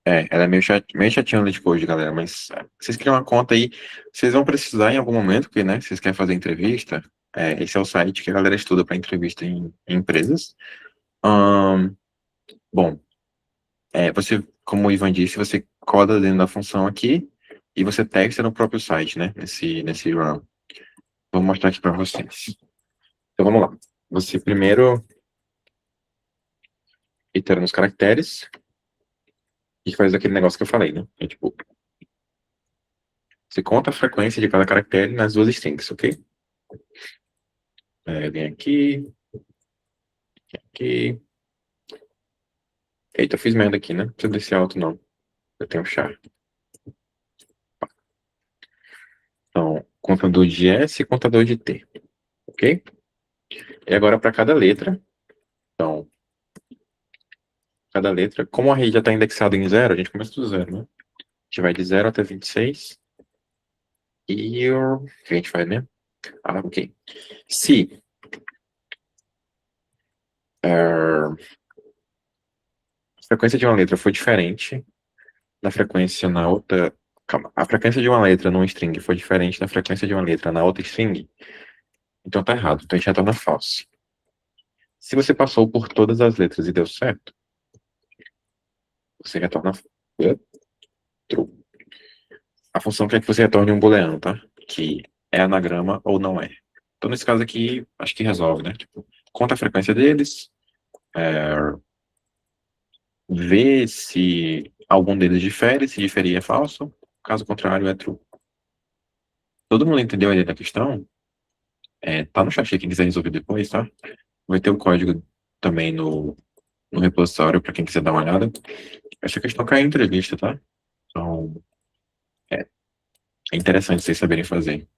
Ela é meio chatinha no lead code, galera, mas vocês criam uma conta aí, vocês vão precisar em algum momento, porque, né, vocês querem fazer entrevista, esse é o site que a galera estuda para entrevista em empresas. Ahn, bom, você, como o Ivan disse, você coda dentro da função aqui e você testa no próprio site, né, nesse run. Vou mostrar aqui para vocês. Então, vamos lá. Você primeiro itera nos caracteres e faz aquele negócio que eu falei, né? Tipo, você conta a frequência de cada caractere nas duas strings, ok? Vem aqui, aqui. Eita, eu fiz merda aqui, né? Não precisa desse alto, não. Eu tenho char. Então, contador de S e contador de T, ok? E agora para cada letra. Então, cada letra, como o array já está indexado em 0, a gente começa do 0, né? A gente vai de 0 até 26. E o que a gente faz mesmo? Ok. Se a frequência de uma letra for diferente da frequência na outra. Calma. A frequência de uma letra numa string for diferente da frequência de uma letra na outra string, então tá errado. Então a gente retorna false. Se você passou por todas as letras e deu certo, você retorna true. A função quer que você retorne um booleano, tá? Que é anagrama ou não é. Então, nesse caso aqui, acho que resolve, né? Tipo, conta a frequência deles, vê se algum deles difere, se diferir é falso, caso contrário é true. Todo mundo entendeu a ideia da questão? Tá no chat aí, quem quiser resolver depois, tá? Vai ter o código também no repositório para quem quiser dar uma olhada. Essa questão cai em entrevista, tá? Então, é interessante vocês saberem fazer.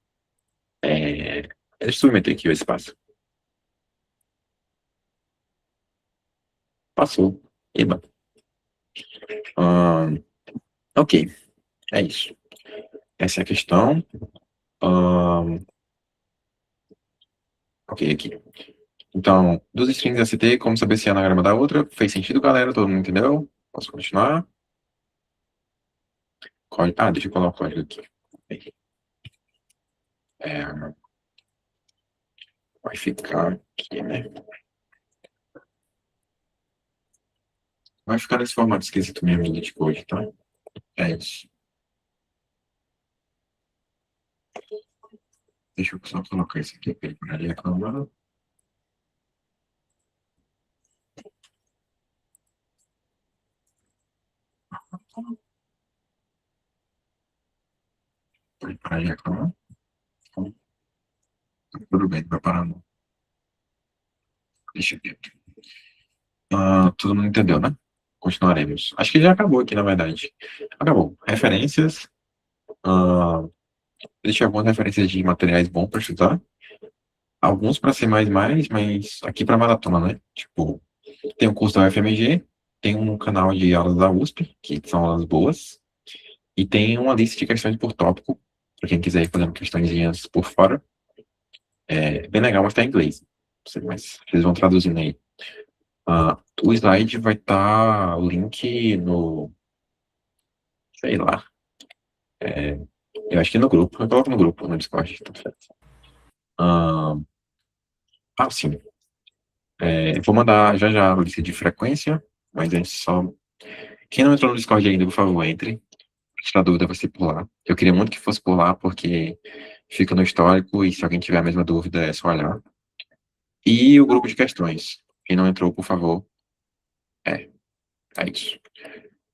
Deixa eu submeter aqui o espaço. Passou. Eba. Ahn, ok, é isso. Essa é a questão. Ahn, ok, aqui. Então, dos strings ST, como saber se é anagrama da outra? Fez sentido, galera? Todo mundo entendeu? Posso continuar? Ah, deixa eu colocar o código aqui. É, vai ficar aqui, né? Vai ficar nesse formato esquisito mesmo de code, tá? É isso. Deixa eu só colocar isso aqui para ele parar de reclamar. Para ele parar de reclamar. Tudo bem, não vai parar não. Deixa eu ver aqui. Todo mundo entendeu, né? Continuaremos. Acho que já acabou aqui, na verdade. Acabou. Referências. Uh, deixei algumas referências de materiais bons para estudar. Alguns para C++, mas aqui para maratona, né? Tipo, tem um curso da UFMG, tem um canal de aulas da USP, que são aulas boas, e tem uma lista de questões por tópico, para quem quiser ir fazendo questõezinhas por fora. É bem legal, mas tá em inglês. Não sei, mas eles vão traduzindo aí. O slide vai estar o link no, sei lá, eu acho que no grupo, eu coloco no grupo, no Discord, tanto faz. Sim. Eu vou mandar já já a lista de frequência, mas antes só. Quem não entrou no Discord ainda, por favor, entre. Se tiver dúvida, vai ser por lá. Eu queria muito que fosse por lá, porque fica no histórico e se alguém tiver a mesma dúvida, é só olhar. E o grupo de questões. Quem não entrou, por favor, é, é isso.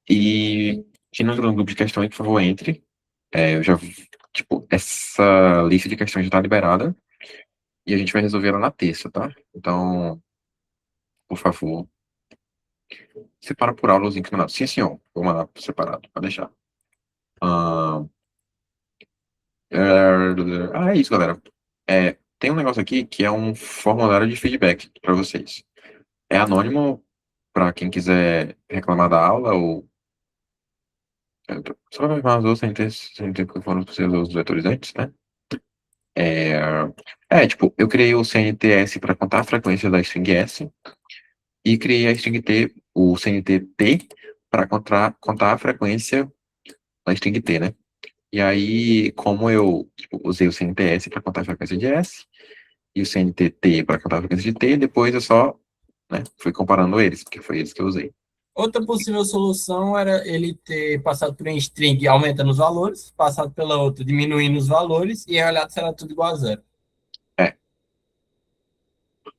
E quem não entrou no grupo de questões, por favor, entre. Eu já, tipo, essa lista de questões já está liberada e a gente vai resolver ela na terça, tá? Então, por favor, separa por aula os links mandados. Sim, senhor. Vou mandar separado, pode deixar. Ah, é isso, galera. Tem um negócio aqui que é um formulário de feedback para vocês. É anônimo para quem quiser reclamar da aula ou só vai reclamar as duas sem ter que foram os vetores antes, né? Tipo, eu criei o CNTS para contar a frequência da string S e criei a string T, o CNTT para contar a frequência da string T, né? E aí, como eu usei o CNTS para contar a frequência de S e o CNTT para contar a frequência de T, depois eu só, né, fui comparando eles, porque foi eles que eu usei. Outra possível solução era ele ter passado por um string aumentando os valores, passado pela outra diminuindo os valores e olhado se era tudo igual a zero. É.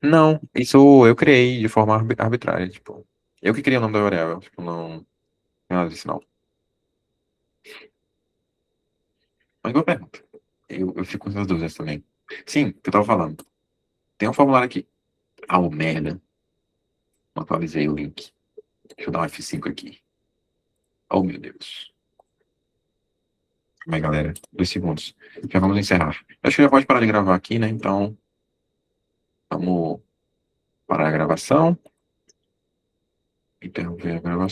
Não, isso eu criei de forma arbitrária, tipo, eu que criei o nome da variável, tipo, não tem nada disso não. Mas boa pergunta. Eu fico com essas dúvidas também. Sim, o que eu tava falando. Tem um formulário aqui. Merda. Não atualizei o link. Deixa eu dar um F5 aqui. Oh, meu Deus. Calma aí, galera. 2 segundos. Já vamos encerrar. Acho que já pode parar de gravar aqui, né? Então, vamos parar a gravação. Interromper a gravação.